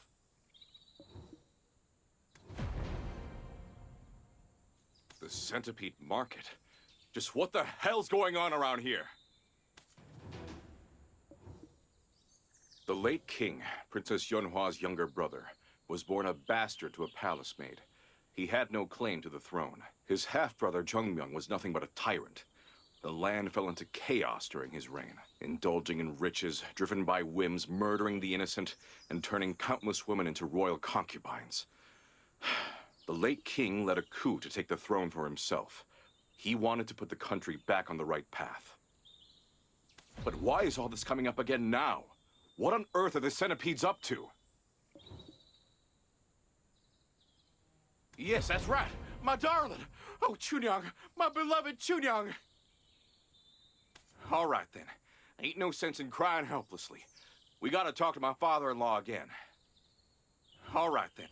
The Centipede Market? Just what the hell's going on around here? The late king, Princess Yunhua's younger brother, was born a bastard to a palace maid. He had no claim to the throne. His half-brother Zhongmyong was nothing but a tyrant. The land fell into chaos during his reign, indulging in riches, driven by whims, murdering the innocent, and turning countless women into royal concubines. The late king led a coup to take the throne for himself. He wanted to put the country back on the right path. But why is all this coming up again now? What on earth are the centipedes up to? Yes, that's right. My darling. Oh, Chunyang, my beloved Chunyang. All right, then. Ain't no sense in crying helplessly. We gotta talk to my father-in-law again. All right, then.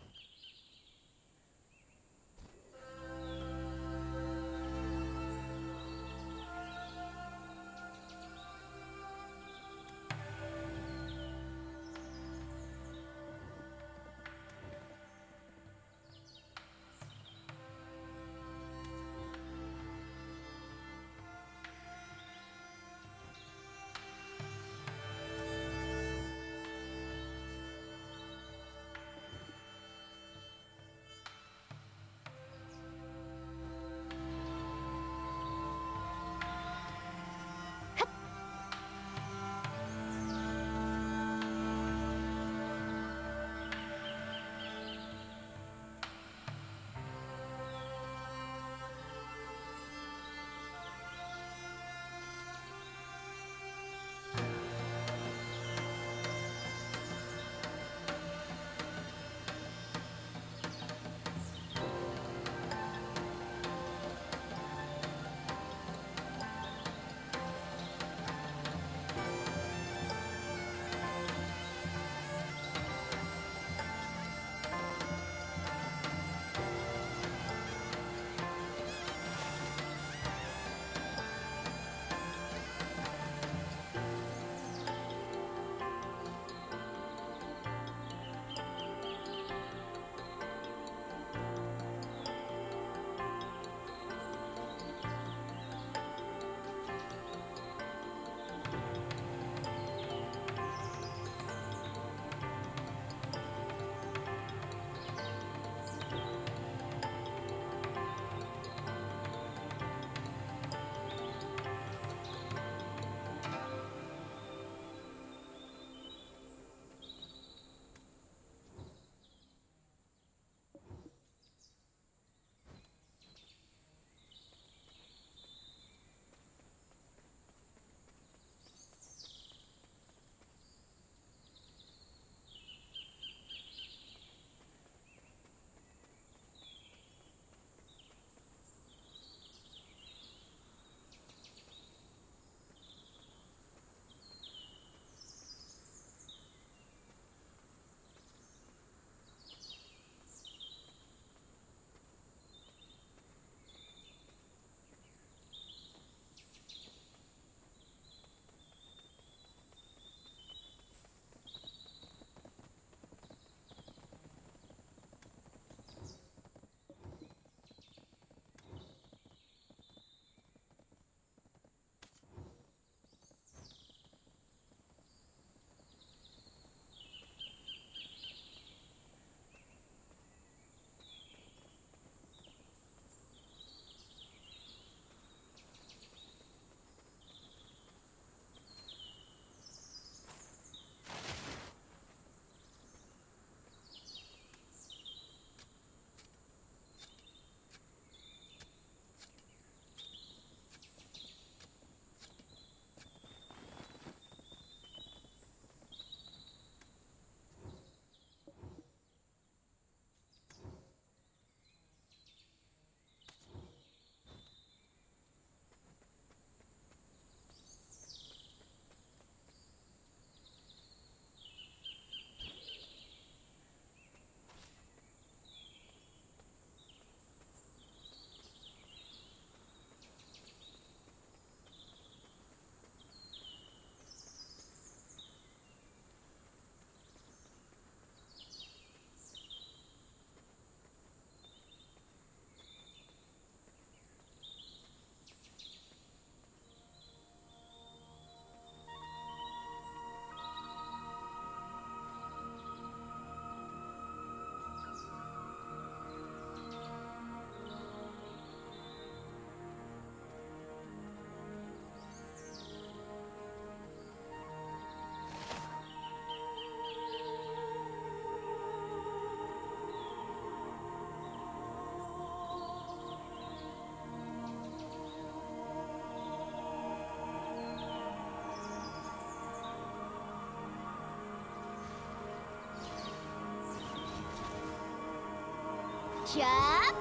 Chop!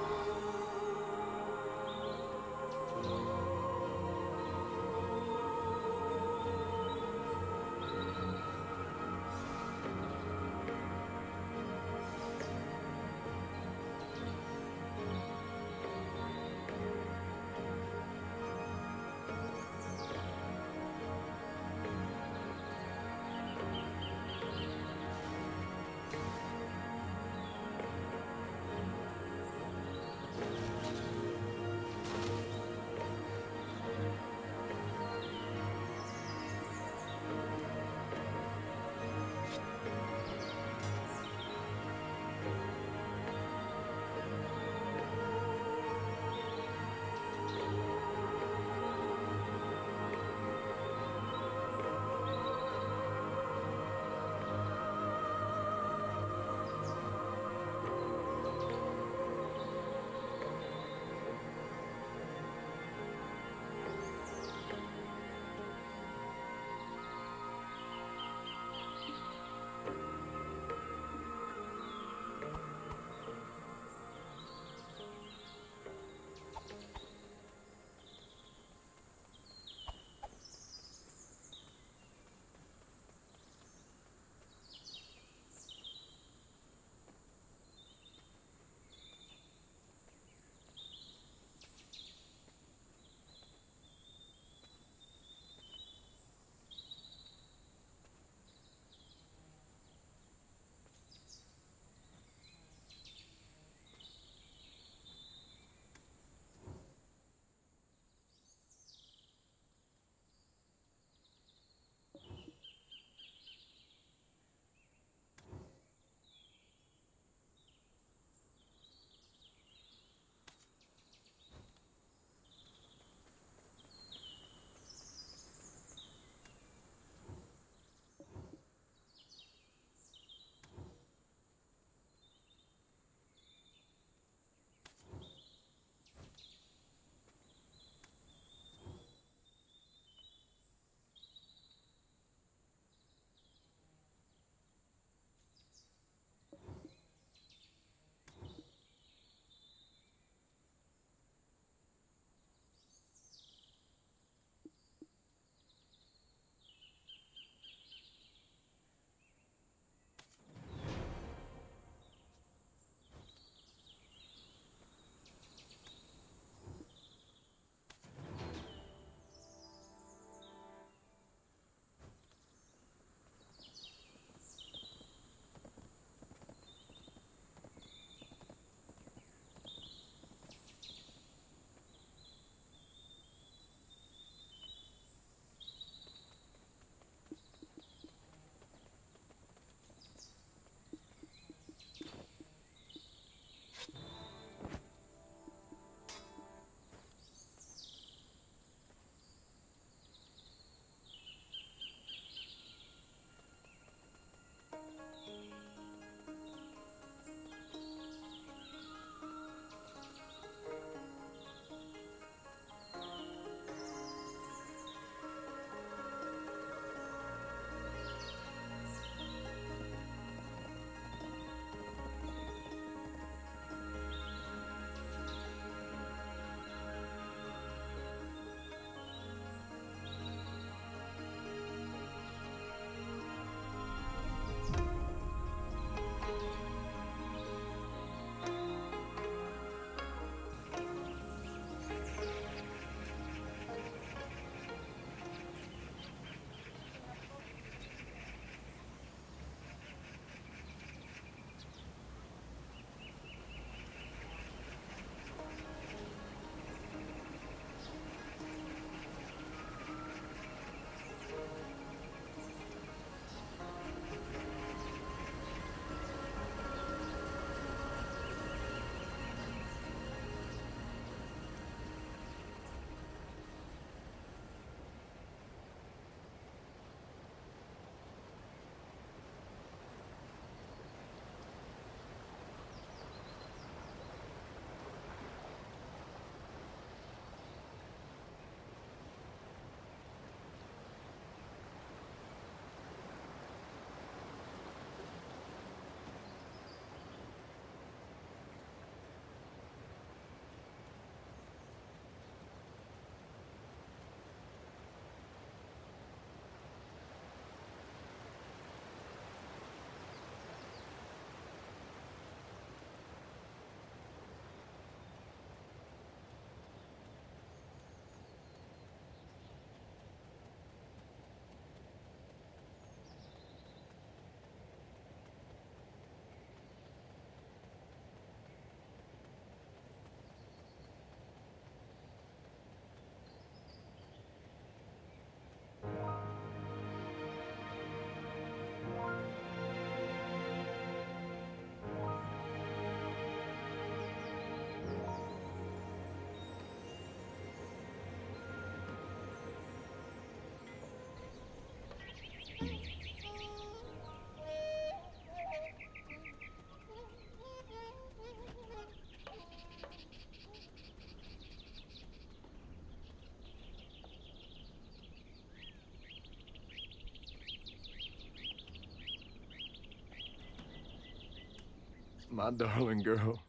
My darling girl.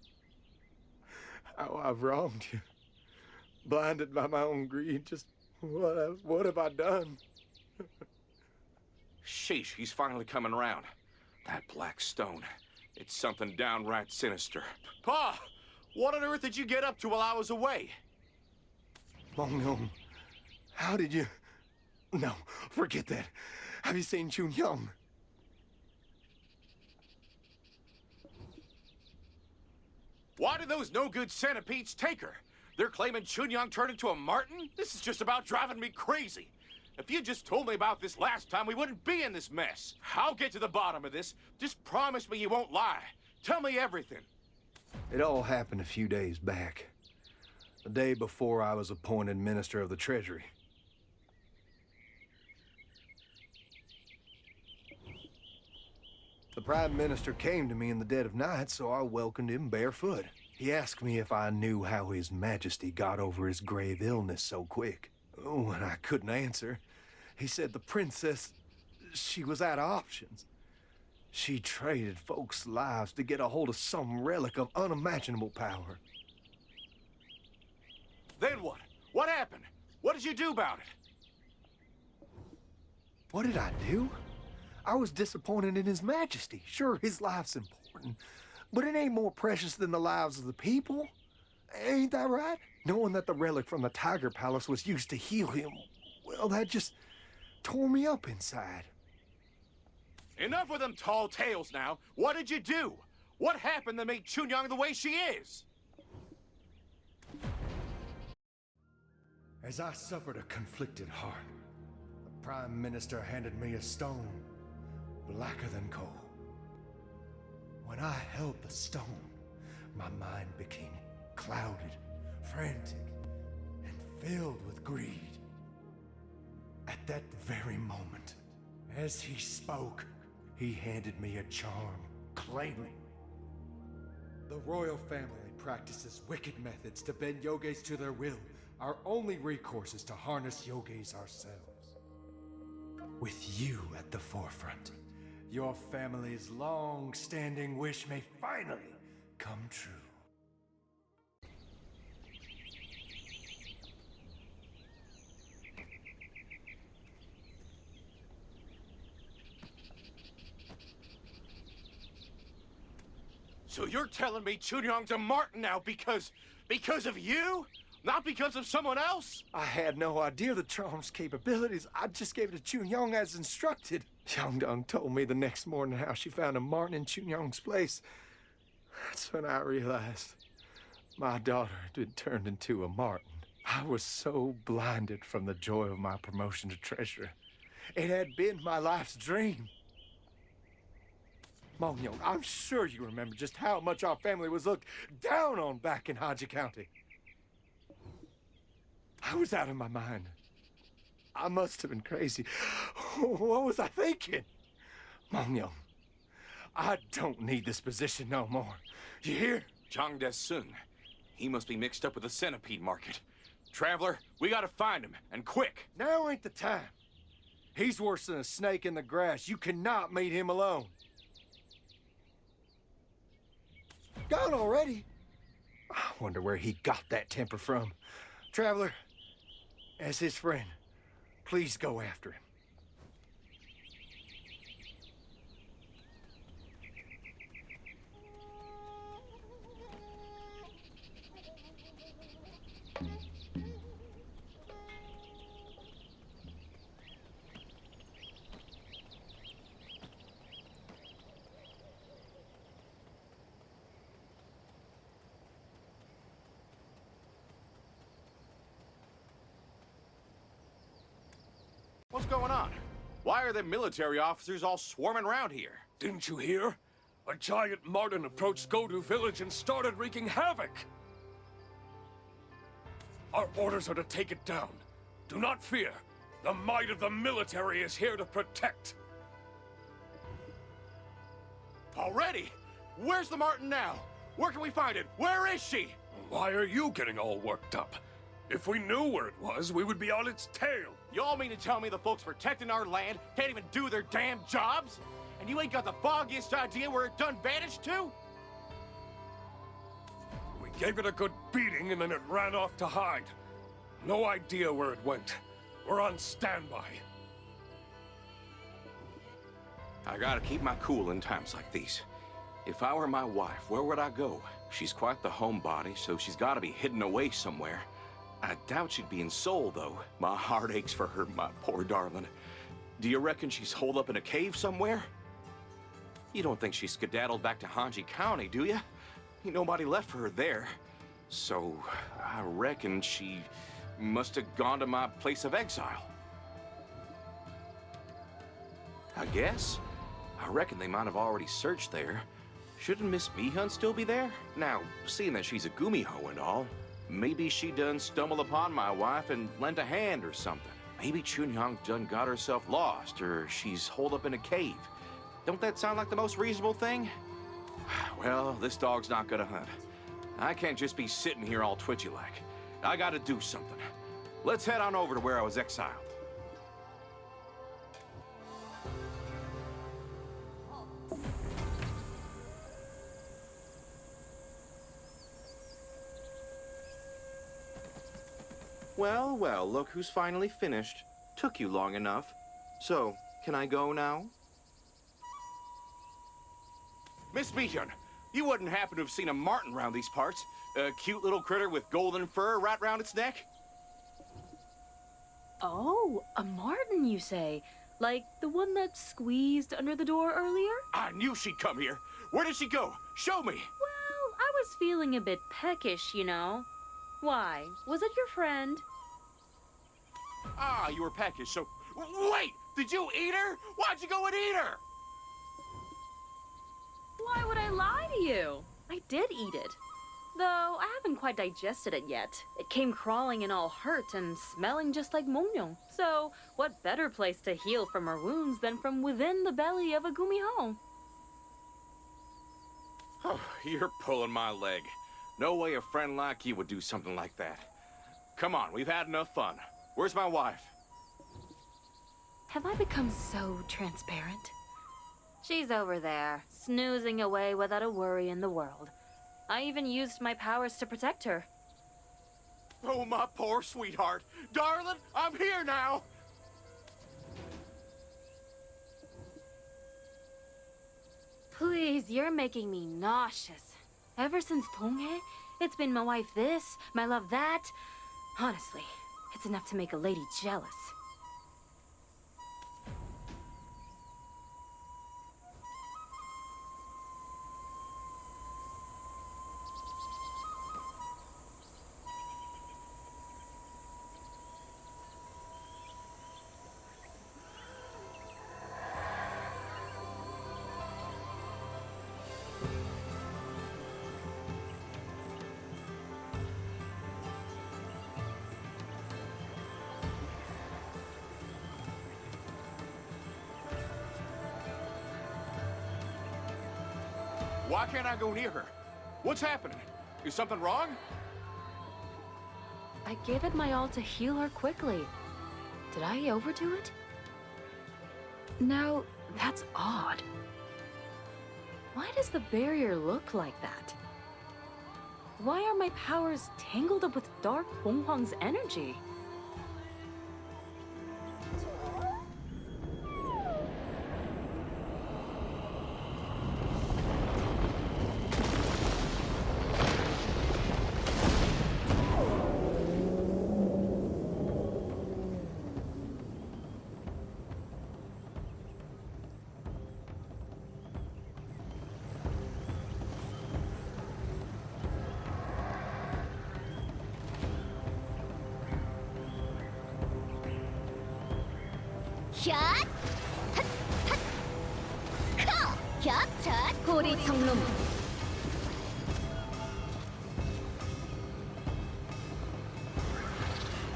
How I've wronged you. Blinded by my own greed. Just what have I done? Sheesh, he's finally coming around. That black stone. It's something downright sinister. Pa! What on earth did you get up to while I was away? Mong, how did you... No, forget that. Have you seen Chunhyang? Why did those no-good centipedes take her? They're claiming Chunhyang turned into a marten? This is just about driving me crazy. If you just told me about this last time, we wouldn't be in this mess. I'll get to the bottom of this. Just promise me you won't lie. Tell me everything. It all happened a few days back. The day before I was appointed Minister of the Treasury. The Prime Minister came to me in the dead of night, so I welcomed him barefoot. He asked me if I knew how His Majesty got over his grave illness so quick. Oh, and I couldn't answer. He said the princess, she was out of options. She traded folks' lives to get a hold of some relic of unimaginable power. Then what? What happened? What did you do about it? What did I do? I was disappointed in His Majesty. Sure, his life's important, but it ain't more precious than the lives of the people. Ain't that right? Knowing that the relic from the Tiger Palace was used to heal him, well, that just tore me up inside. Enough with them tall tales now. What did you do? What happened that made Chunhyang the way she is? As I suffered a conflicted heart, the Prime Minister handed me a stone, blacker than coal. When I held the stone, my mind became clouded, frantic, and filled with greed. At that very moment, as he spoke, he handed me a charm, claiming the royal family practices wicked methods to bend yogis to their will. Our only recourse is to harness yogis ourselves. With you at the forefront, your family's long-standing wish may finally come true. So you're telling me Chunhyang's a marten now because of you? Not because of someone else? I had no idea the charm's capabilities. I just gave it to Chunhyang as instructed. Xiangdong told me the next morning how she found a marten in Chunhyang's place. That's when I realized my daughter had been turned into a marten. I was so blinded from the joy of my promotion to treasurer. It had been my life's dream. Mongyong, I'm sure you remember just how much our family was looked down on back in Haji County. I was out of my mind. I must have been crazy. What was I thinking? Mongyong, I don't need this position no more. You hear? Zhang Desung. He must be mixed up with the centipede market. Traveler, we gotta find him, and quick. Now ain't the time. He's worse than a snake in the grass. You cannot meet him alone. Gone already? I wonder where he got that temper from. Traveler, as his friend, please go after him. What's going on? Why are the military officers all swarming around here? Didn't you hear? A giant marten approached Godu village and started wreaking havoc. Our orders are to take it down. Do not fear. The might of the military is here to protect. Already? Where's the marten now? Where can we find it? Where is she? Why are you getting all worked up? If we knew where it was, we would be on its tail. Y'all mean to tell me the folks protecting our land can't even do their damn jobs? And you ain't got the foggiest idea where it done vanished to? Gave it a good beating and then it ran off to hide. No idea where it went. We're on standby. I gotta keep my cool in times like these. If I were my wife, where would I go? She's quite the homebody, so she's gotta be hidden away somewhere. I doubt she'd be in Seoul, though. My heart aches for her, my poor darling. Do you reckon she's holed up in a cave somewhere? You don't think she skedaddled back to Hanji County, do you? Nobody left for her there. So, I reckon she must have gone to my place of exile. I guess. I reckon they might have already searched there. Shouldn't Miss Mihun still be there? Now, seeing that she's a Gumiho and all, maybe she done stumbled upon my wife and lent a hand or something. Maybe Chunhyang done got herself lost, or she's holed up in a cave. Don't that sound like the most reasonable thing? Well, this dog's not gonna hunt. I can't just be sitting here all twitchy like. I gotta do something. Let's head on over to where I was exiled. Well, well, look who's finally finished. Took you long enough. So, can I go now? Miss Mihun, you wouldn't happen to have seen a marten round these parts? A cute little critter with golden fur right round its neck? Oh, a marten, you say? Like the one that squeezed under the door earlier? I knew she'd come here. Where did she go? Show me. Well, I was feeling a bit peckish, you know. Why? Was it your friend? Ah, you were peckish, so... Wait! Did you eat her? Why'd you go and eat her? Why would I lie to you? I did eat it. Though I haven't quite digested it yet. It came crawling and all hurt and smelling just like Mongyong. So, what better place to heal from her wounds than from within the belly of a Gumiho? Oh, you're pulling my leg. No way a friend like you would do something like that. Come on, we've had enough fun. Where's my wife? Have I become so transparent? She's over there, snoozing away without a worry in the world. I even used my powers to protect her. Oh, my poor sweetheart. Darling, I'm here now. Please, you're making me nauseous. Ever since Tonghae, it's been my wife this, my love that. Honestly, it's enough to make a lady jealous. Why can't I go near her? What's happening? Is something wrong? I gave it my all to heal her quickly. Did I overdo it? Now, that's odd. Why does the barrier look like that? Why are my powers tangled up with Dark Bonghwang's energy? 샷! 핫! 핫! 카! 겹쳐! 고리 청룡!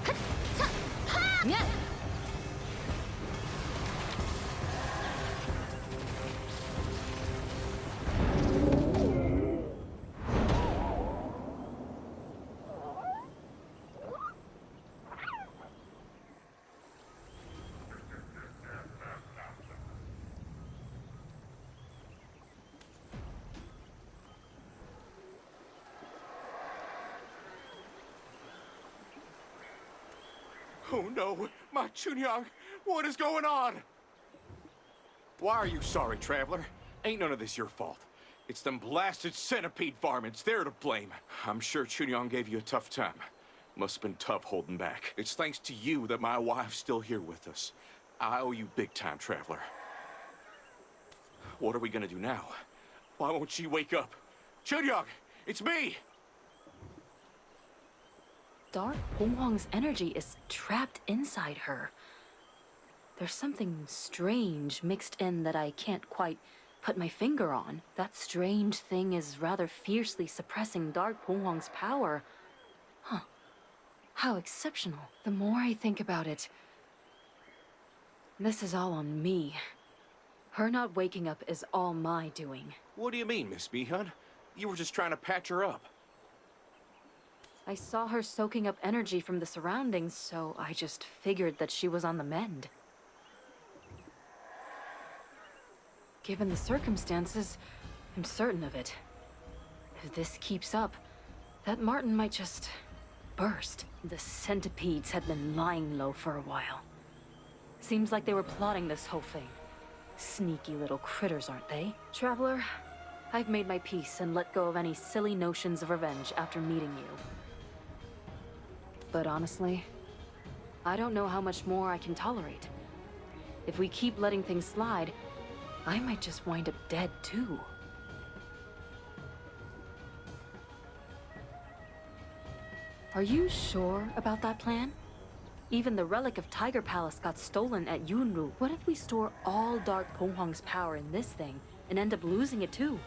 핫! 차! 하! 면! Oh no, my Chunyang, what is going on? Why are you sorry, traveler? Ain't none of this your fault. It's them blasted centipede varmints. They're to blame. I'm sure Chunyang gave you a tough time. Must have been tough holding back. It's thanks to you that my wife's still here with us. I owe you big time, traveler. What are we gonna do now? Why won't she wake up? Chunyang, it's me! Dark Bonghwang's energy is trapped inside her. There's something strange mixed in that I can't quite put my finger on. That strange thing is rather fiercely suppressing Dark Bonghwang's power. Huh. How exceptional. The more I think about it, this is all on me. Her not waking up is all my doing. What do you mean, Miss Mihun? You were just trying to patch her up. I saw her soaking up energy from the surroundings, so I just figured that she was on the mend. Given the circumstances, I'm certain of it. If this keeps up, that Martin might just burst. The centipedes had been lying low for a while. Seems like they were plotting this whole thing. Sneaky little critters, aren't they? Traveler, I've made my peace and let go of any silly notions of revenge after meeting you. But honestly, I don't know how much more I can tolerate. If we keep letting things slide, I might just wind up dead too. Are you sure about that plan? Even the relic of Tiger Palace got stolen at Yunru. What if we store all Dark Bonghwang's power in this thing and end up losing it too?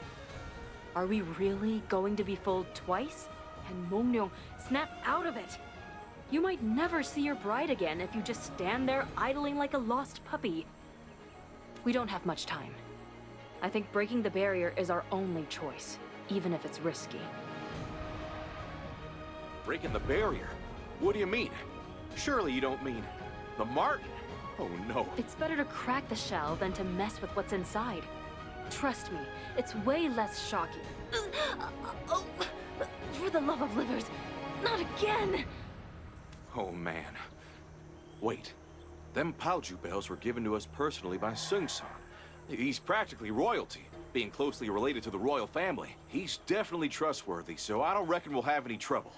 Are we really going to be fooled twice? And Mongryong snap out of it? You might never see your bride again if you just stand there idling like a lost puppy. We don't have much time. I think breaking the barrier is our only choice, even if it's risky. Breaking the barrier? What do you mean? Surely you don't mean the Martin? Oh no. It's better to crack the shell than to mess with what's inside. Trust me, it's way less shocking. Oh, for the love of livers, not again! Oh man. Wait. Them Paoju bells were given to us personally by Sung-san. He's practically royalty, being closely related to the royal family. He's definitely trustworthy, so I don't reckon we'll have any trouble.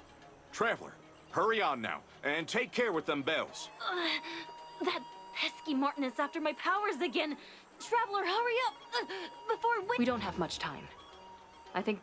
Traveler, hurry on now, and take care with them bells. That pesky Martin is after my powers again! Traveler, hurry up! Before we don't have much time. I think...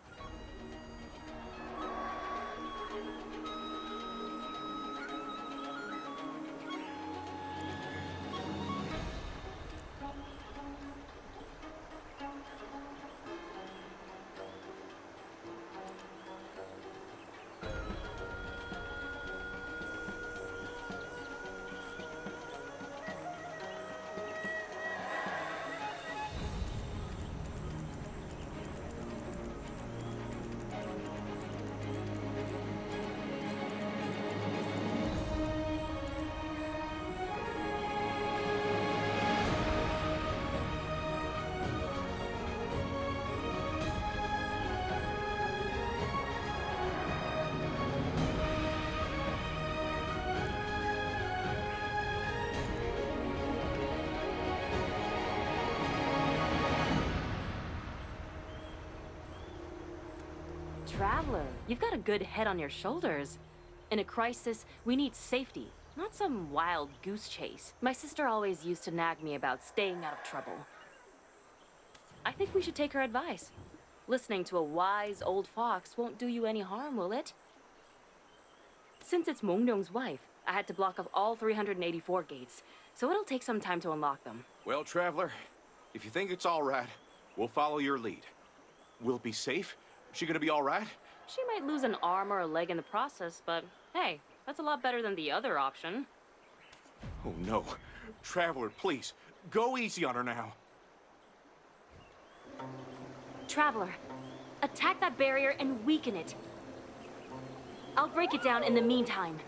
Traveler, you've got a good head on your shoulders. In a crisis, we need safety, not some wild goose chase. My sister always used to nag me about staying out of trouble. I think we should take her advice. Listening to a wise old fox won't do you any harm, will it? Since it's Mongryong's wife, I had to block up all 384 gates, so it'll take some time to unlock them. Well, Traveler, if you think it's all right, we'll follow your lead. We'll be safe? She gonna be all right? She might lose an arm or a leg in the process, but hey, that's a lot better than the other option. Oh no. Traveler, please, go easy on her now. Traveler, attack that barrier and weaken it. I'll break it down in the meantime.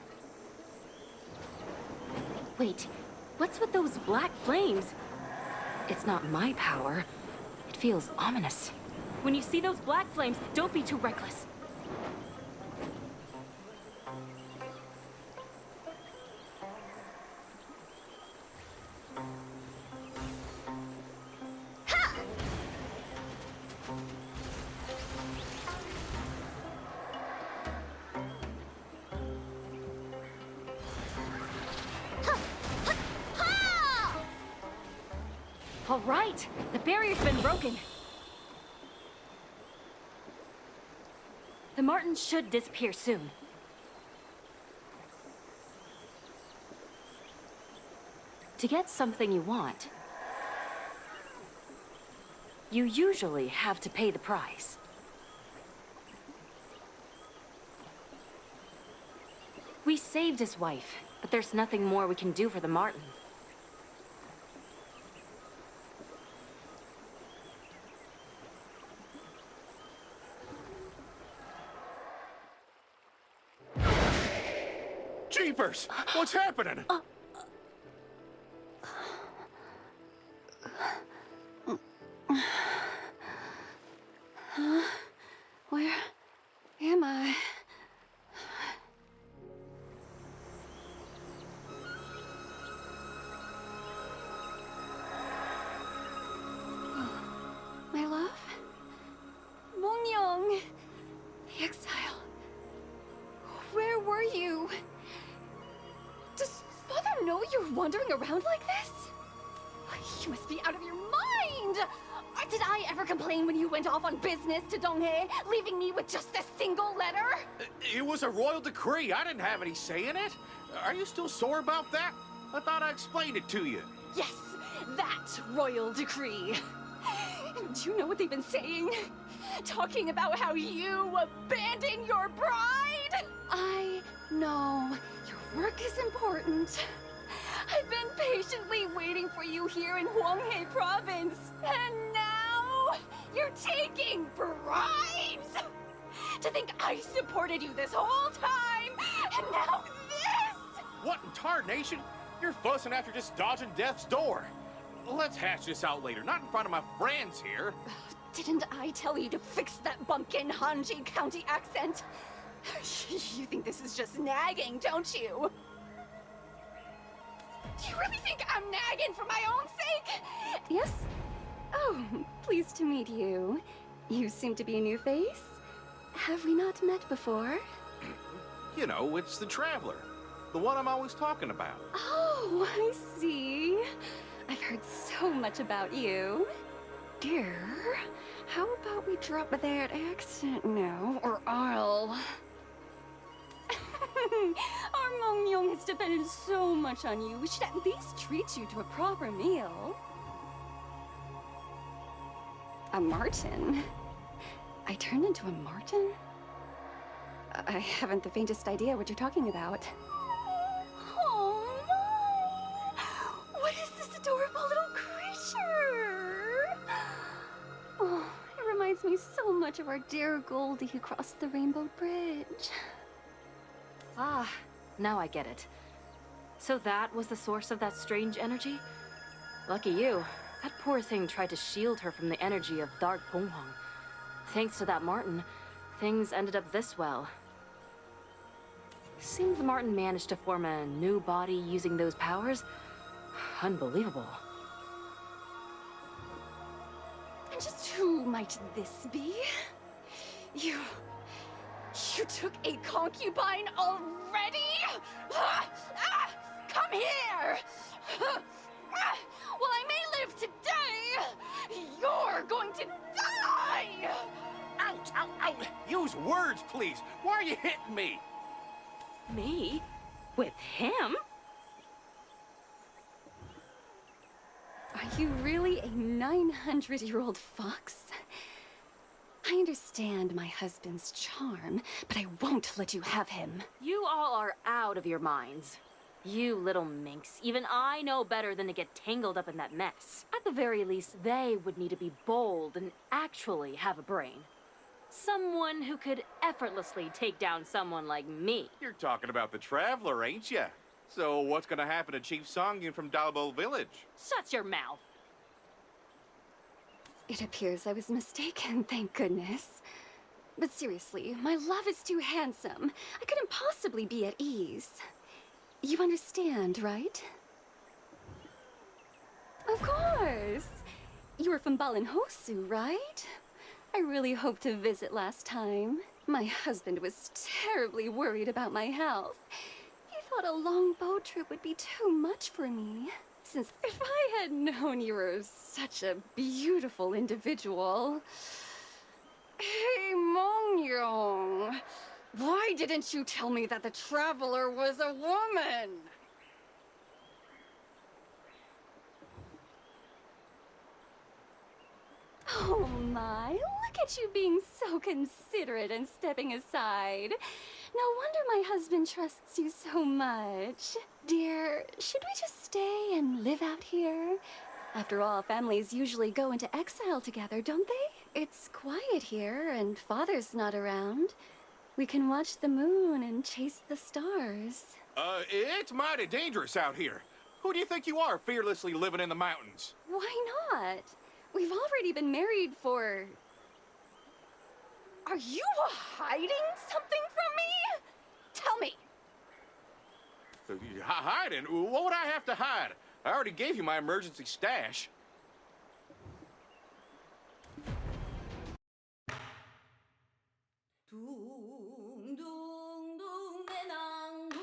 Wait, what's with those black flames? It's not my power. It feels ominous. When you see those black flames, don't be too reckless. All right, the barrier's been broken. The Martin should disappear soon. To get something you want, you usually have to pay the price. We saved his wife, but there's nothing more we can do for the Martin. Jeepers! What's happening? Where am I? My love? Mongyong! The exile. Where were you? Does Father know you're wandering around like this? You must be out of your mind! Did I ever complain when you went off on business to Donghae, leaving me with just a single letter? It was a royal decree. I didn't have any say in it. Are you still sore about that? I thought I explained it to you. Yes, that royal decree. Do you know what they've been saying? Talking about how you abandoned your bride? I know. Your work is important. I've been patiently waiting for you here in Hwanghae province. And now you're taking bribes? To think I supported you this whole time, and now this? What in tarnation? You're fussing after just dodging death's door. Let's hash this out later, not in front of my friends here. Didn't I tell you to fix that bumpkin Hanji County accent? You think this is just nagging, don't you? Do you really think I'm nagging for my own sake? Yes? Oh, pleased to meet you. You seem to be a new face. Have we not met before? You know, it's the Traveler. The one I'm always talking about. Oh, I see. I've heard so much about you. Dear, how about we drop that accent now, or I'll... Our Mongyong has depended so much on you. We should at least treat you to a proper meal. A marten? I turned into a marten? I haven't the faintest idea what you're talking about. Oh my! What is this adorable little creature? Oh, it reminds me so much of our dear Goldie who crossed the Rainbow Bridge. Ah, now I get it. So that was the source of that strange energy? Lucky you. That poor thing tried to shield her from the energy of Dark Bonghwang. Thanks to that Martin, things ended up this well. Seems the Martin managed to form a new body using those powers. Unbelievable. And just who might this be? You took a concubine already? Come here! Well, I may live today. You're going to die! Ouch, ouch, ouch! Use words, please. Why are you hitting me? Me? With him? Are you really a 900-year-old fox? I understand my husband's charm, but I won't let you have him. You all are out of your minds. You little minx. Even I know better than to get tangled up in that mess. At the very least, they would need to be bold and actually have a brain. Someone who could effortlessly take down someone like me. You're talking about the Traveler, ain't ya? So what's gonna happen to Chief Songyun from Dalbo Village? Shut your mouth. It appears I was mistaken, thank goodness. But seriously, my love is too handsome. I couldn't possibly be at ease. You understand, right? Of course! You were from Balinhosu, right? I really hoped to visit last time. My husband was terribly worried about my health. He thought a long boat trip would be too much for me. Since if I had known you were such a beautiful individual... Hey, Mongyong, why didn't you tell me that the Traveler was a woman? Oh my, look at you being so considerate and stepping aside. No wonder my husband trusts you so much. Dear, should we just stay and live out here? After all, families usually go into exile together, don't they? It's quiet here, and Father's not around. We can watch the moon and chase the stars. It's mighty dangerous out here. Who do you think you are, fearlessly living in the mountains? Why not? We've already been married for... Are you hiding something from me? Tell me! Hiding? What would I have to hide? I already gave you my emergency stash. 둥둥둥 내 낭군